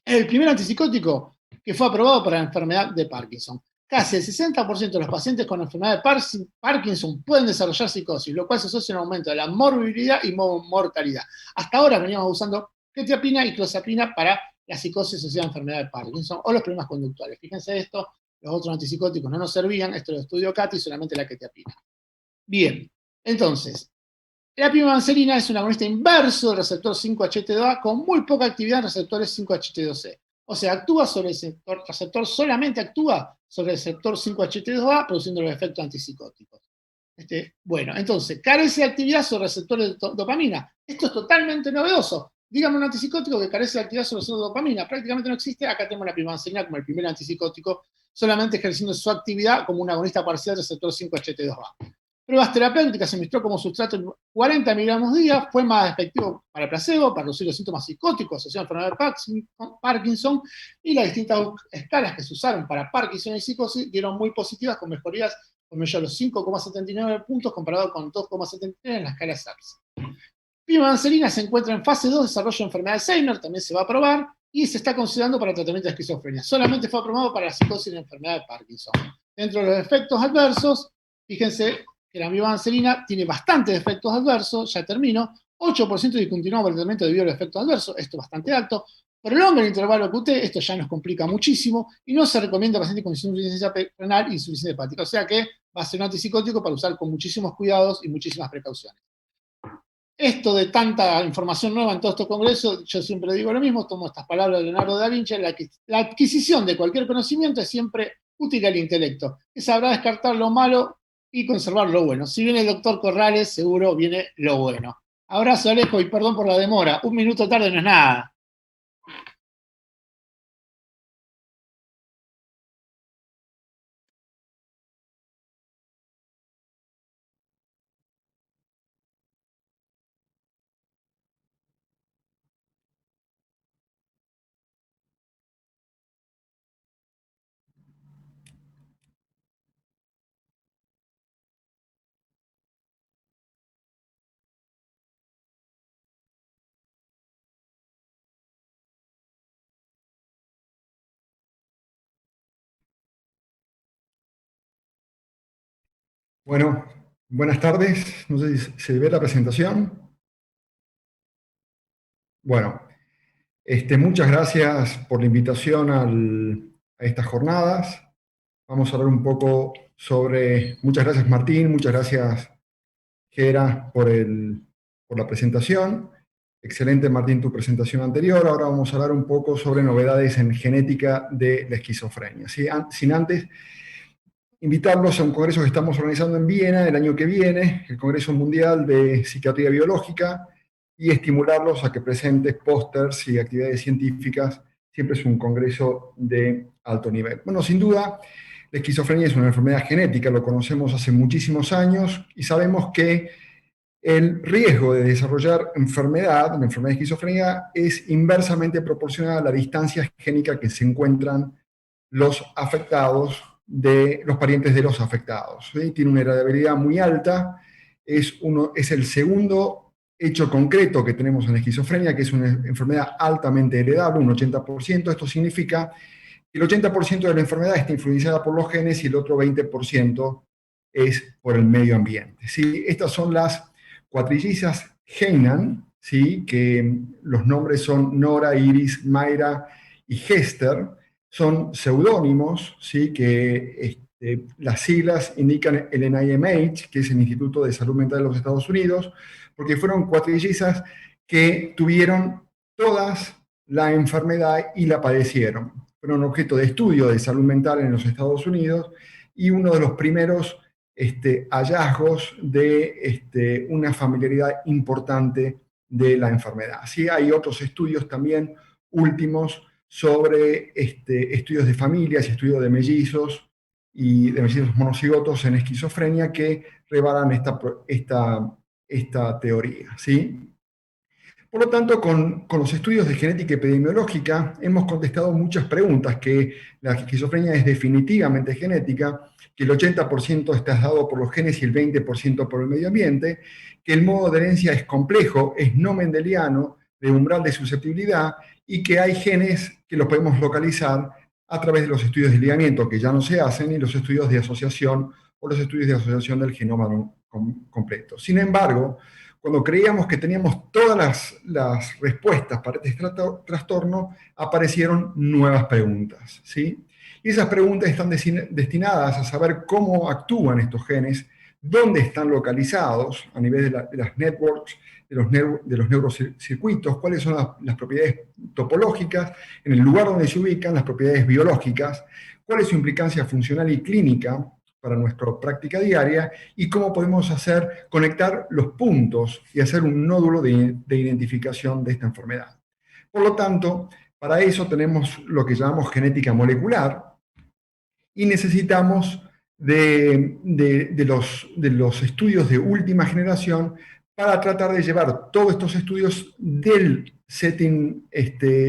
El primer antipsicótico que fue aprobado para la enfermedad de Parkinson. Casi el 60% de los pacientes con enfermedad de Parkinson pueden desarrollar psicosis, lo cual se asocia a un aumento de la morbilidad y mortalidad. Hasta ahora veníamos usando quetiapina y clozapina para la psicosis asociada a enfermedad de Parkinson o los problemas conductuales. Fíjense esto, los otros antipsicóticos no nos servían, esto lo estudió Cati, solamente la quetiapina. Bien, entonces, la pimavanserina es un agonista inverso del receptor 5-HT2A con muy poca actividad en receptores 5-HT2C. O sea, actúa sobre el receptor, solamente actúa sobre el receptor 5-HT2A, produciendo los efectos antipsicóticos. Bueno, entonces, carece de actividad sobre receptores de dopamina. Esto es totalmente novedoso. Dígame un antipsicótico que carece de actividad sobre receptores de dopamina. Prácticamente no existe. Acá tenemos la pimavanserina como el primer antipsicótico, solamente ejerciendo su actividad como un agonista parcial del receptor 5-HT2A. Pruebas terapéuticas, se administró como sustrato en 40 miligramos día, fue más efectivo para el placebo, para reducir los síntomas psicóticos asociados a la enfermedad de Parkinson, y las distintas escalas que se usaron para Parkinson y psicosis dieron muy positivas, con mejorías con medio de los 5,79 puntos comparado con 2,73 en la escala SAPS. Pimavanserina se encuentra en fase 2 de desarrollo de enfermedad de Alzheimer, también se va a aprobar, y se está considerando para tratamiento de esquizofrenia. Solamente fue aprobado para la psicosis y la enfermedad de Parkinson. Dentro de los efectos adversos, fíjense que la pimavanserina tiene bastantes efectos adversos, ya termino, 8% discontinuado por el tratamiento debido a los efectos adversos, esto es bastante alto, prolonga el intervalo QT, esto ya nos complica muchísimo, y no se recomienda a pacientes con insuficiencia renal y insuficiencia hepática, o sea que va a ser un antipsicótico para usar con muchísimos cuidados y muchísimas precauciones. Esto de tanta información nueva en todos estos congresos, yo siempre digo lo mismo, tomo estas palabras de Leonardo da Vinci, la adquisición de cualquier conocimiento es siempre útil al intelecto, que sabrá descartar lo malo y conservar lo bueno. Si viene el doctor Corrales, seguro viene lo bueno. Abrazo, Alejo, y perdón por la demora. Un minuto tarde no es nada. Bueno, buenas tardes. No sé si se ve la presentación. Bueno, muchas gracias por la invitación a estas jornadas. Vamos a hablar un poco sobre... Muchas gracias, Martín. Muchas gracias, Gera, por la presentación. Excelente, Martín, tu presentación anterior. Ahora vamos a hablar un poco sobre novedades en genética de la esquizofrenia. ¿Sí? Sin antes invitarlos a un congreso que estamos organizando en Viena el año que viene, el Congreso Mundial de Psiquiatría Biológica, y estimularlos a que presentes pósters y actividades científicas. Siempre es un congreso de alto nivel. Bueno, sin duda, la esquizofrenia es una enfermedad genética, lo conocemos hace muchísimos años y sabemos que el riesgo de desarrollar la enfermedad de esquizofrenia es inversamente proporcional a la distancia génica que se encuentran los afectados de los parientes de los afectados. ¿Sí? Tiene una heredabilidad muy alta, es el segundo hecho concreto que tenemos en la esquizofrenia, que es una enfermedad altamente heredable, un 80%. Esto significa que el 80% de la enfermedad está influenciada por los genes y el otro 20% es por el medio ambiente. ¿Sí? Estas son las cuatrillizas Heyman, ¿sí? Que los nombres son Nora, Iris, Mayra y Hester. Son seudónimos, ¿sí? Que las siglas indican el NIMH, que es el Instituto de Salud Mental de los Estados Unidos, porque fueron cuatrillizas que tuvieron todas la enfermedad y la padecieron. Fueron objeto de estudio de salud mental en los Estados Unidos y uno de los primeros hallazgos de una familiaridad importante de la enfermedad. Sí, hay otros estudios también últimos sobre estudios de familias y estudios de mellizos y de mellizos monocigotos en esquizofrenia que rebalan esta teoría. ¿Sí? Por lo tanto, con los estudios de genética epidemiológica hemos contestado muchas preguntas, que la esquizofrenia es definitivamente genética, que el 80% está dado por los genes y el 20% por el medio ambiente, que el modo de herencia es complejo, es no mendeliano, de umbral de susceptibilidad, y que hay genes que los podemos localizar a través de los estudios de ligamiento, que ya no se hacen, y los estudios de asociación o los estudios de asociación del genoma completo. Sin embargo, cuando creíamos que teníamos todas las respuestas para este trastorno, aparecieron nuevas preguntas, ¿sí? Y esas preguntas están destinadas a saber cómo actúan estos genes, dónde están localizados a nivel de las networks, de los neurocircuitos, cuáles son las propiedades topológicas, en el lugar donde se ubican, las propiedades biológicas, cuál es su implicancia funcional y clínica para nuestra práctica diaria, y cómo podemos conectar los puntos y hacer un nódulo de identificación de esta enfermedad. Por lo tanto, para eso tenemos lo que llamamos genética molecular, y necesitamos de los estudios de última generación para tratar de llevar todos estos estudios del setting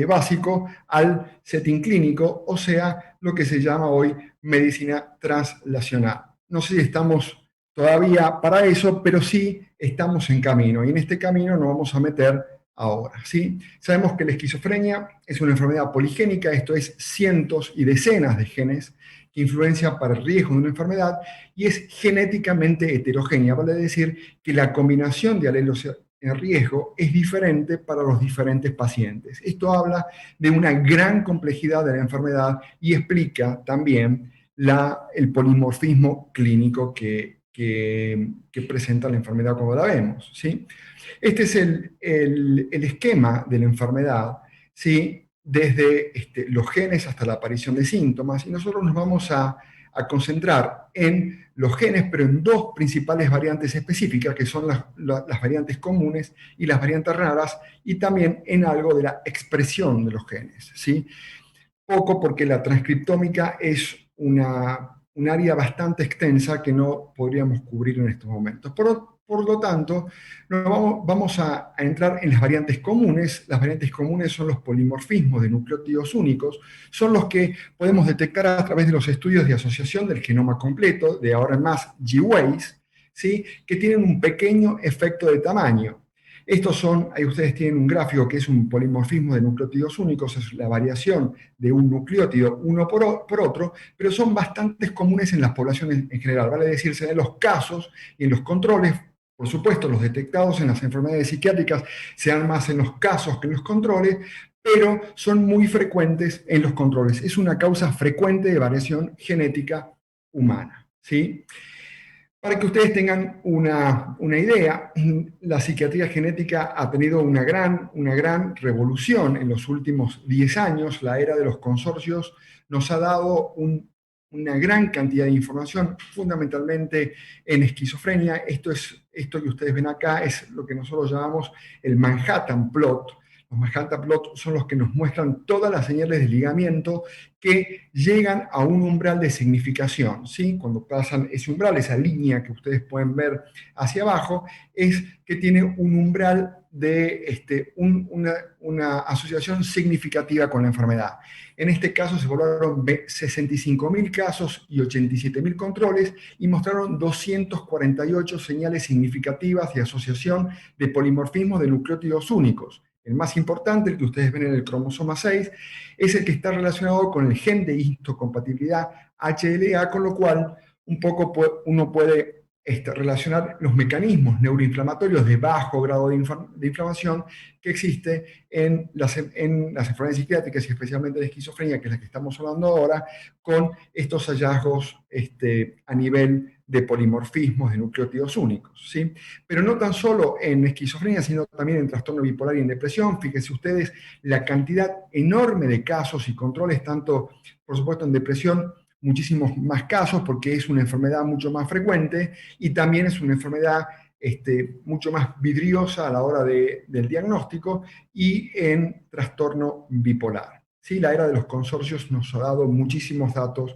básico al setting clínico, o sea, lo que se llama hoy medicina translacional. No sé si estamos todavía para eso, pero sí estamos en camino, y en este camino nos vamos a meter ahora, ¿sí? Sabemos que la esquizofrenia es una enfermedad poligénica, esto es cientos y decenas de genes que influencian para el riesgo de una enfermedad, y es genéticamente heterogénea, vale decir que la combinación de alelos en riesgo es diferente para los diferentes pacientes. Esto habla de una gran complejidad de la enfermedad y explica también el polimorfismo clínico que presenta la enfermedad como la vemos, ¿sí? Este es el esquema de la enfermedad, ¿sí? Desde los genes hasta la aparición de síntomas, y nosotros nos vamos a concentrar en los genes, pero en dos principales variantes específicas, que son las variantes comunes y las variantes raras, y también en algo de la expresión de los genes, ¿sí? Poco, porque la transcriptómica es un área bastante extensa que no podríamos cubrir en estos momentos. Por lo tanto, vamos a entrar en las variantes comunes. Las variantes comunes son los polimorfismos de nucleótidos únicos, son los que podemos detectar a través de los estudios de asociación del genoma completo, de ahora en más GWAS, ¿sí? Que tienen un pequeño efecto de tamaño. Estos son, ahí ustedes tienen un gráfico que es un polimorfismo de nucleótidos únicos, es la variación de un nucleótido uno por otro, pero son bastante comunes en las poblaciones en general, vale decirse en los casos y en los controles. Por supuesto, los detectados en las enfermedades psiquiátricas se dan más en los casos que en los controles, pero son muy frecuentes en los controles. Es una causa frecuente de variación genética humana, ¿sí? Para que ustedes tengan una idea, la psiquiatría genética ha tenido una gran revolución en los últimos 10 años. La era de los consorcios nos ha dado una gran cantidad de información, fundamentalmente en esquizofrenia. Esto que ustedes ven acá es lo que nosotros llamamos el Manhattan Plot. Los Manhattan Plot son los que nos muestran todas las señales de ligamiento que llegan a un umbral de significación, ¿sí? Cuando pasan ese umbral, esa línea que ustedes pueden ver hacia abajo, es que tiene un umbral de una asociación significativa con la enfermedad. En este caso se evaluaron 65.000 casos y 87.000 controles y mostraron 248 señales significativas de asociación de polimorfismos de nucleótidos únicos. El más importante, el que ustedes ven en el cromosoma 6, es el que está relacionado con el gen de histocompatibilidad HLA, con lo cual un poco uno puede relacionar los mecanismos neuroinflamatorios de bajo grado de inflamación que existe en las enfermedades psiquiátricas y especialmente de esquizofrenia, que es la que estamos hablando ahora, con estos hallazgos a nivel de polimorfismos de nucleótidos únicos, ¿sí? Pero no tan solo en esquizofrenia, sino también en trastorno bipolar y en depresión. Fíjense ustedes la cantidad enorme de casos y controles, tanto, por supuesto, en depresión, muchísimos más casos porque es una enfermedad mucho más frecuente y también es una enfermedad mucho más vidriosa a la hora del diagnóstico, y en trastorno bipolar. ¿Sí? La era de los consorcios nos ha dado muchísimos datos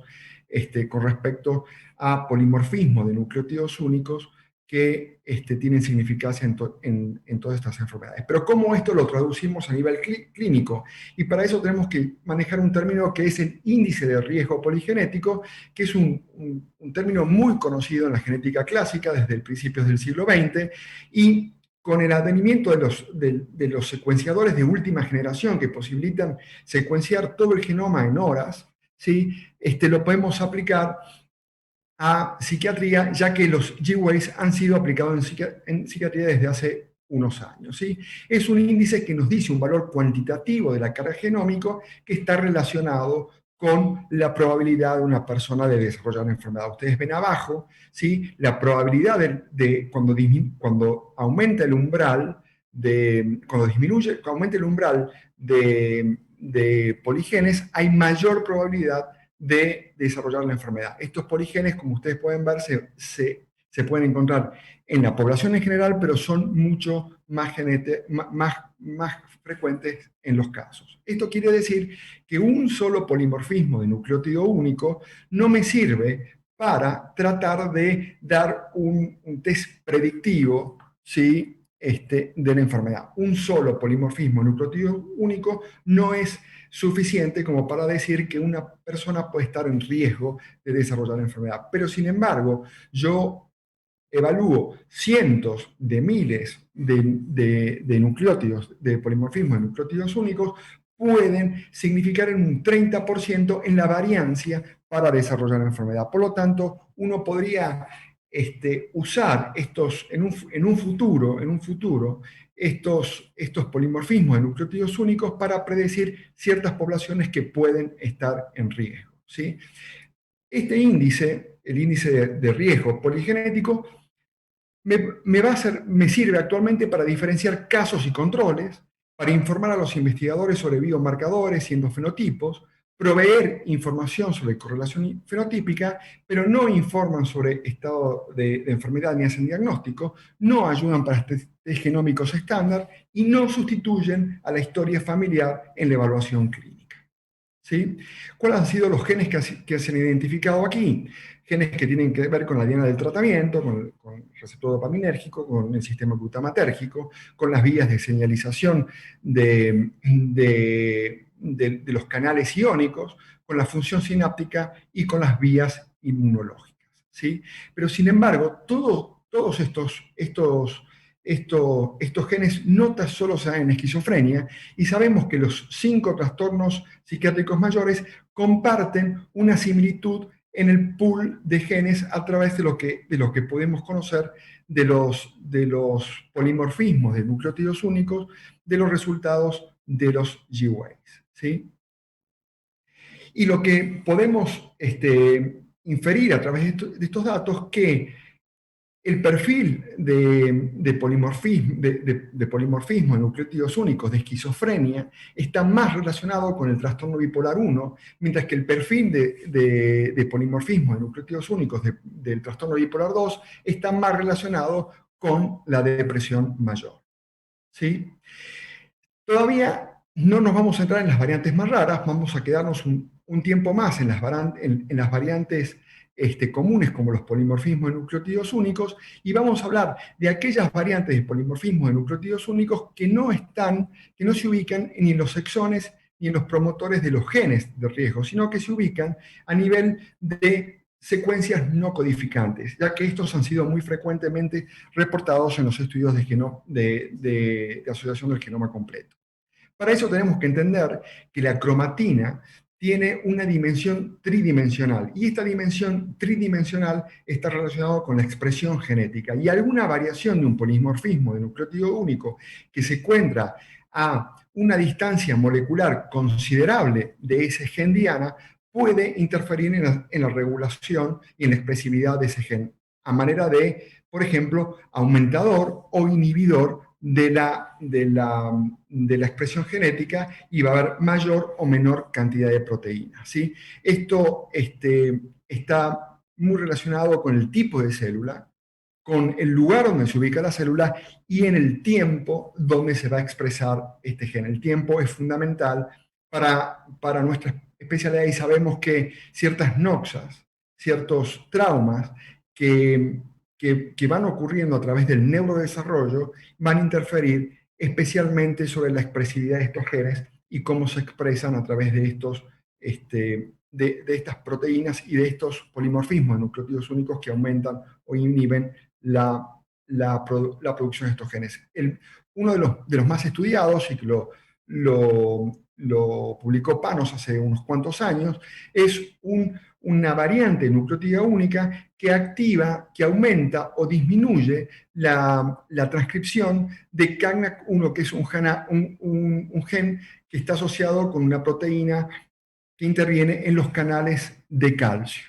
con respecto a polimorfismo de nucleótidos únicos que tienen significancia en todas estas enfermedades. Pero ¿cómo esto lo traducimos a nivel clínico? Y para eso tenemos que manejar un término que es el índice de riesgo poligenético, que es un término muy conocido en la genética clásica desde el principios del siglo XX, y con el advenimiento de los secuenciadores de última generación que posibilitan secuenciar todo el genoma en horas, ¿sí? Lo podemos aplicar a psiquiatría, ya que los G-Waves han sido aplicados en psiquiatría desde hace unos años, ¿sí? Es un índice que nos dice un valor cuantitativo de la carga genómica que está relacionado con la probabilidad de una persona de desarrollar una enfermedad. Ustedes ven abajo, ¿sí? La probabilidad cuando aumenta el umbral, cuando aumenta el umbral de poligenes, hay mayor probabilidad de desarrollar la enfermedad. Estos poligenes, como ustedes pueden ver, se pueden encontrar en la población en general, pero son mucho más frecuentes en los casos. Esto quiere decir que un solo polimorfismo de nucleótido único no me sirve para tratar de dar un test predictivo, ¿sí? De la enfermedad. Un solo polimorfismo nucleótido único no es suficiente como para decir que una persona puede estar en riesgo de desarrollar la enfermedad. Pero sin embargo, yo evalúo cientos de miles de nucleótidos, de polimorfismo de nucleótidos únicos, pueden significar en un 30% en la variancia para desarrollar la enfermedad. Por lo tanto, uno podría usar estos en un futuro estos polimorfismos de nucleótidos únicos para predecir ciertas poblaciones que pueden estar en riesgo, ¿sí? Este índice, el índice de riesgo poligenético, me sirve actualmente para diferenciar casos y controles, para informar a los investigadores sobre biomarcadores y endofenotipos, proveer información sobre correlación fenotípica, pero no informan sobre estado de enfermedad ni hacen diagnóstico, no ayudan para test genómicos estándar y no sustituyen a la historia familiar en la evaluación clínica, ¿sí? ¿Cuáles han sido los genes que se han identificado aquí? Genes que tienen que ver con la diana del tratamiento, con el receptor dopaminérgico, con el sistema glutamatérgico, con las vías de señalización de los canales iónicos, con la función sináptica y con las vías inmunológicas, ¿sí? Pero sin embargo, todos estos genes no tan solo se dan en esquizofrenia, y sabemos que los 5 trastornos psiquiátricos mayores comparten una similitud en el pool de genes a través de lo que podemos conocer de los polimorfismos de nucleótidos únicos, de los resultados de los G-Waves, ¿sí? Y lo que podemos inferir a través de estos datos, que el perfil de polimorfismo en nucleótidos únicos de esquizofrenia está más relacionado con el trastorno bipolar 1, mientras que el perfil de polimorfismo en nucleótidos únicos del trastorno bipolar 2 está más relacionado con la depresión mayor, ¿sí? Todavía no nos vamos a entrar en las variantes más raras, vamos a quedarnos un tiempo más en las variantes comunes, como los polimorfismos de nucleótidos únicos, y vamos a hablar de aquellas variantes de polimorfismo de nucleótidos únicos que no se ubican ni en los exones ni en los promotores de los genes de riesgo, sino que se ubican a nivel de secuencias no codificantes, ya que estos han sido muy frecuentemente reportados en los estudios de asociación del genoma completo. Para eso tenemos que entender que la cromatina tiene una dimensión tridimensional, y esta dimensión tridimensional está relacionada con la expresión genética, y alguna variación de un polimorfismo de nucleótido único que se encuentra a una distancia molecular considerable de ese gen diana puede interferir en la regulación y en la expresividad de ese gen, a manera de, por ejemplo, aumentador o inhibidor de la expresión genética, y va a haber mayor o menor cantidad de proteínas, ¿sí? Esto está muy relacionado con el tipo de célula, con el lugar donde se ubica la célula y en el tiempo donde se va a expresar este gen. El tiempo es fundamental para nuestra especialidad, y sabemos que ciertas noxas, ciertos traumas que van ocurriendo a través del neurodesarrollo van a interferir especialmente sobre la expresividad de estos genes y cómo se expresan a través de de estas proteínas y de estos polimorfismos de nucleótidos únicos que aumentan o inhiben la producción de estos genes. Uno de los más estudiados, y que lo publicó Panos hace unos cuantos años, es una variante nucleótida única que activa, que aumenta o disminuye la transcripción de CAGNAC1, que es un gen que está asociado con una proteína que interviene en los canales de calcio.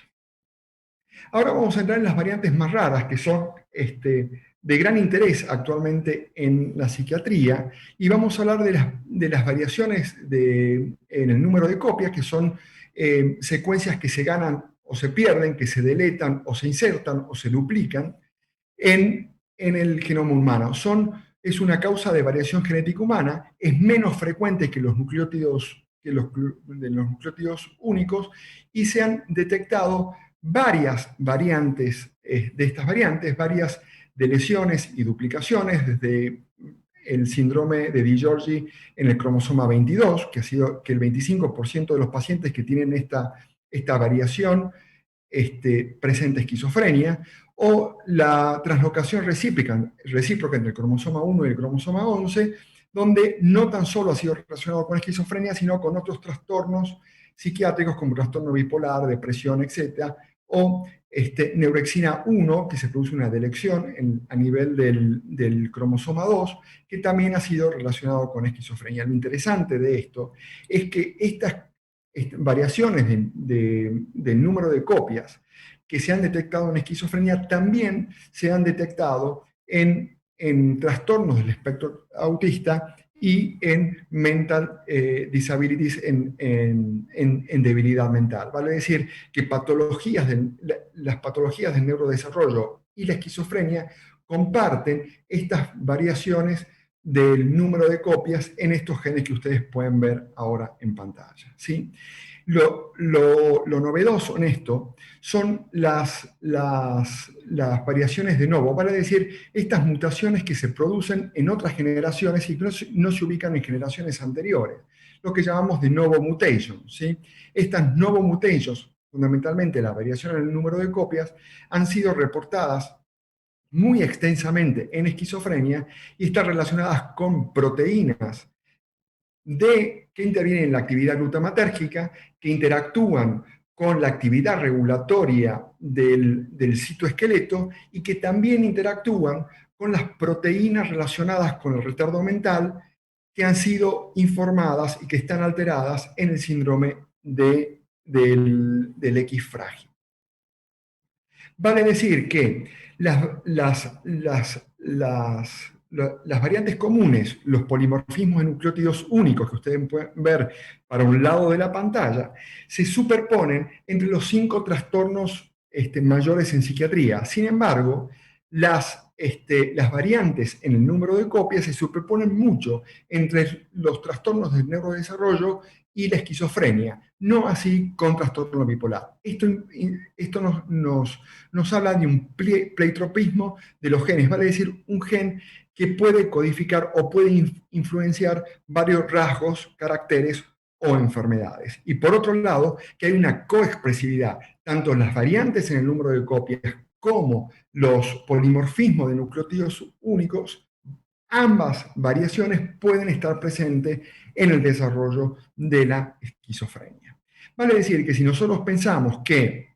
Ahora vamos a entrar en las variantes más raras, que son de gran interés actualmente en la psiquiatría, y vamos a hablar de las variaciones en el número de copias, que son secuencias que se ganan o se pierden, que se deletan o se insertan o se duplican en el genoma humano. Es una causa de variación genética humana, es menos frecuente que los nucleótidos, de los nucleótidos únicos, y se han detectado varias variantes de estas variantes, varias de lesiones y duplicaciones, desde el síndrome de Di-Giorgi en el cromosoma 22, que ha sido que el 25% de los pacientes que tienen esta variación presenta esquizofrenia, o la translocación recíproca entre el cromosoma 1 y el cromosoma 11, donde no tan solo ha sido relacionado con esquizofrenia, sino con otros trastornos psiquiátricos como trastorno bipolar, depresión, etc., o neurexina 1, que se produce una delección a nivel del cromosoma 2, que también ha sido relacionado con esquizofrenia. Lo interesante de esto es que estas variaciones del número de copias que se han detectado en esquizofrenia también se han detectado en trastornos del espectro autista y en mental disabilities, en debilidad mental. Vale decir que las patologías del neurodesarrollo y la esquizofrenia comparten estas variaciones del número de copias en estos genes que ustedes pueden ver ahora en pantalla, ¿sí? Lo novedoso en esto son las variaciones de novo, vale decir, estas mutaciones que se producen en otras generaciones y que no se ubican en generaciones anteriores, lo que llamamos de novo mutation, ¿sí? Estas novo mutations, fundamentalmente la variación en el número de copias, han sido reportadas muy extensamente en esquizofrenia y están relacionadas con proteínas que intervienen en la actividad glutamatérgica, que interactúan con la actividad regulatoria del citoesqueleto y que también interactúan con las proteínas relacionadas con el retardo mental que han sido informadas y que están alteradas en el síndrome del X frágil. Vale decir que las variantes comunes, los polimorfismos de nucleótidos únicos que ustedes pueden ver para un lado de la pantalla, se superponen entre los 5 trastornos mayores en psiquiatría. Sin embargo, las variantes en el número de copias se superponen mucho entre los trastornos del neurodesarrollo y la esquizofrenia, no así con trastorno bipolar. Esto nos habla de un pleitropismo de los genes, vale decir, un gen que puede codificar o puede influenciar varios rasgos, caracteres o enfermedades. Y por otro lado, que hay una coexpresividad, tanto en las variantes en el número de copias como los polimorfismos de nucleótidos únicos. Ambas variaciones pueden estar presentes en el desarrollo de la esquizofrenia. Vale decir que si nosotros pensamos que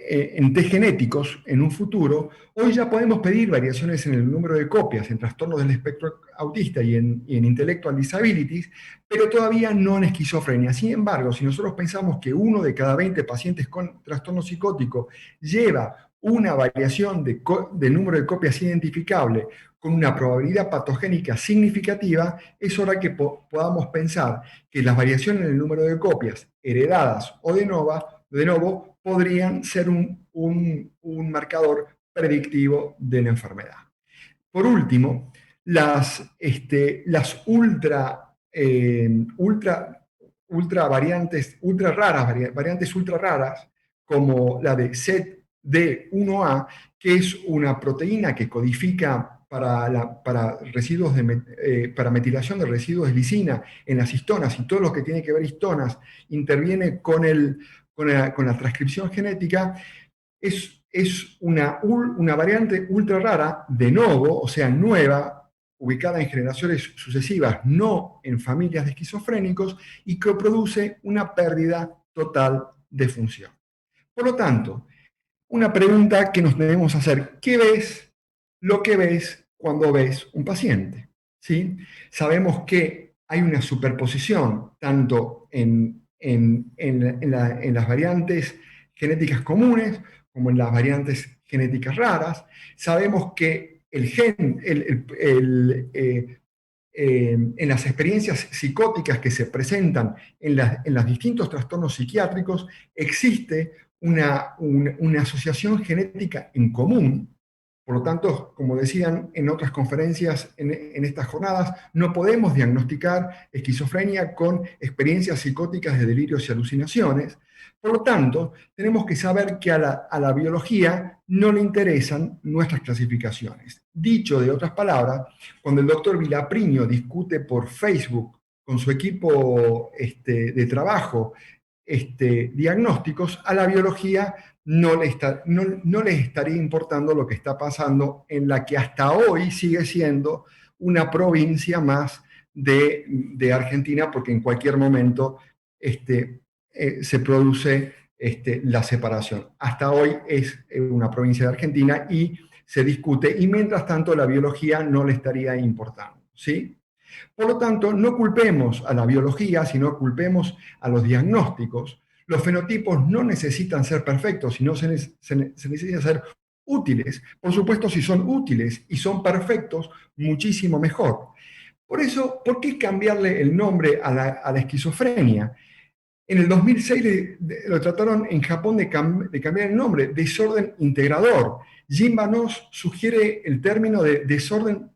en test genéticos en un futuro, hoy ya podemos pedir variaciones en el número de copias en trastornos del espectro autista y en intellectual disabilities, pero todavía no en esquizofrenia. Sin embargo, si nosotros pensamos que 1 de cada 20 pacientes con trastorno psicótico lleva una variación de número de copias identificable con una probabilidad patogénica significativa, es hora que podamos pensar que las variaciones en el número de copias heredadas o de novo podrían ser un marcador predictivo de la enfermedad. Por último, las variantes ultra raras, como la de ZD1A, que es una proteína que codifica para metilación de residuos de lisina en las histonas, y todo lo que tiene que ver histonas interviene con la transcripción genética. Es una variante ultra rara, de novo, o sea, nueva, ubicada en generaciones sucesivas, no en familias de esquizofrénicos, y que produce una pérdida total de función. Por lo tanto, una pregunta que nos debemos hacer: ¿qué ves lo que ves cuando ves un paciente? ¿Sí? Sabemos que hay una superposición tanto en las variantes genéticas comunes como en las variantes genéticas raras. Sabemos que el gen, en las experiencias psicóticas que se presentan en los distintos trastornos psiquiátricos, existe una asociación genética en común. Por lo tanto, como decían en otras conferencias en estas jornadas, no podemos diagnosticar esquizofrenia con experiencias psicóticas de delirios y alucinaciones. Por lo tanto, tenemos que saber que a la biología no le interesan nuestras clasificaciones. Dicho de otras palabras, cuando el doctor Villapriño discute por Facebook con su equipo de trabajo diagnósticos, a la biología no les estaría importando lo que está pasando en la que hasta hoy sigue siendo una provincia más de Argentina, porque en cualquier momento se produce la separación. Hasta hoy es una provincia de Argentina y se discute, y mientras tanto la biología no le estaría importando, ¿sí? Por lo tanto, no culpemos a la biología, sino culpemos a los diagnósticos. Los fenotipos no necesitan ser perfectos, sino se necesitan ser útiles. Por supuesto, si son útiles y son perfectos, muchísimo mejor. Por eso, ¿por qué cambiarle el nombre a la esquizofrenia? En el 2006 lo trataron en Japón de cambiar el nombre, desorden integrador. Jimba nos sugiere el término de desorden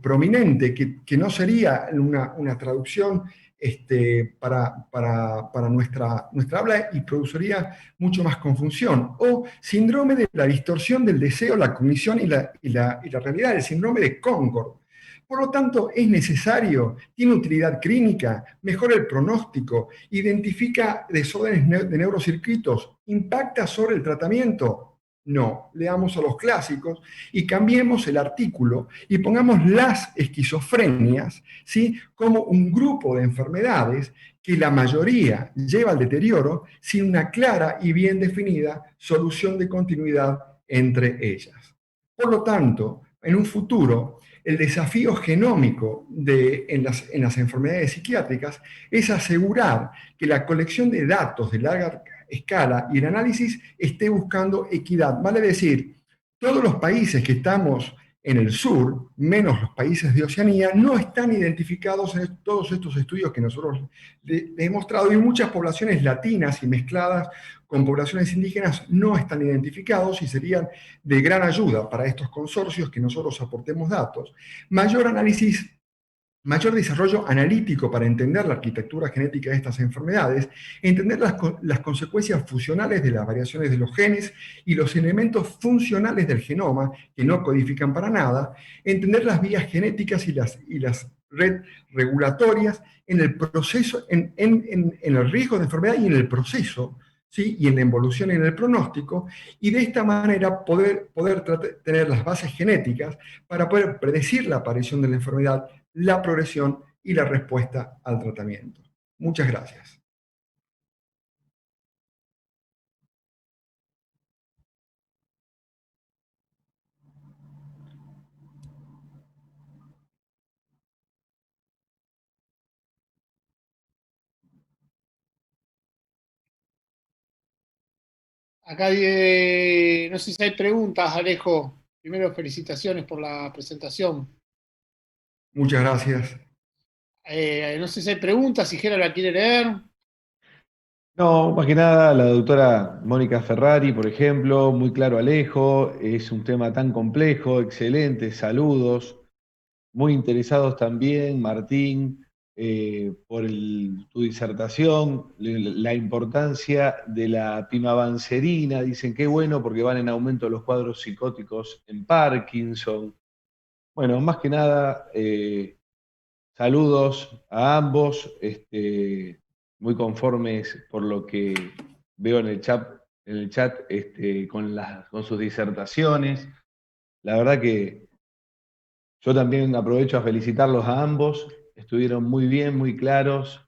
prominente, que no sería una traducción para nuestra habla, y produciría mucho más confusión. O síndrome de la distorsión del deseo, la cognición y la realidad, el síndrome de Concord. Por lo tanto, es necesario, tiene utilidad clínica, mejora el pronóstico, identifica desórdenes de neurocircuitos, impacta sobre el tratamiento. No, leamos a los clásicos y cambiemos el artículo y pongamos las esquizofrenias, ¿sí?, como un grupo de enfermedades que la mayoría lleva al deterioro sin una clara y bien definida solución de continuidad entre ellas. Por lo tanto, en un futuro, el desafío genómico en las enfermedades psiquiátricas es asegurar que la colección de datos de larga escala y el análisis esté buscando equidad. Vale decir, todos los países que estamos en el sur, menos los países de Oceanía, no están identificados en todos estos estudios que nosotros les hemos mostrado, y muchas poblaciones latinas y mezcladas con poblaciones indígenas no están identificados, y serían de gran ayuda para estos consorcios que nosotros aportemos datos. Mayor análisis, mayor desarrollo analítico para entender la arquitectura genética de estas enfermedades, entender las consecuencias funcionales de las variaciones de los genes y los elementos funcionales del genoma que no codifican para nada, entender las vías genéticas y las redes regulatorias en el proceso, en el riesgo de enfermedad y en el proceso, ¿sí?, y en la evolución y en el pronóstico, y de esta manera poder tener las bases genéticas para poder predecir la aparición de la enfermedad, la progresión y la respuesta al tratamiento. Muchas gracias. Acá no sé si hay preguntas, Alejo. Primero, felicitaciones por la presentación. Muchas gracias. No sé si hay preguntas, si Gera la quiere leer. No, más que nada la doctora Mónica Ferrari, por ejemplo, muy claro Alejo, es un tema tan complejo, excelente, saludos, muy interesados también, Martín, por tu disertación, la importancia de la pimavanserina, dicen qué bueno porque van en aumento los cuadros psicóticos en Parkinson. Bueno, más que nada, saludos a ambos, muy conformes por lo que veo en el chat, con sus disertaciones. La verdad que yo también aprovecho a felicitarlos a ambos, estuvieron muy bien, muy claros,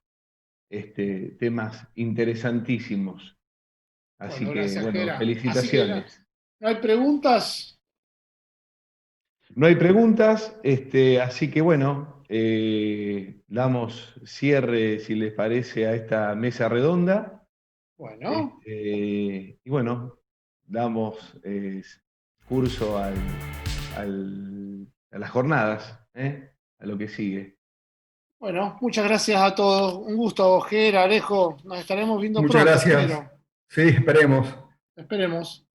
temas interesantísimos. Así Bueno, que, gracias, bueno, Gera. Así que felicitaciones. no hay preguntas. No hay preguntas, así que bueno, damos cierre, si les parece, a esta mesa redonda. Bueno, Y bueno, damos curso a las jornadas, a lo que sigue. bueno, muchas gracias a todos. Un gusto, Gera, Alejo. Nos estaremos viendo Muchas pronto, gracias. espero. Sí, esperemos. Esperemos.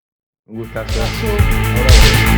Un gustazo. Abrazo. Abrazo.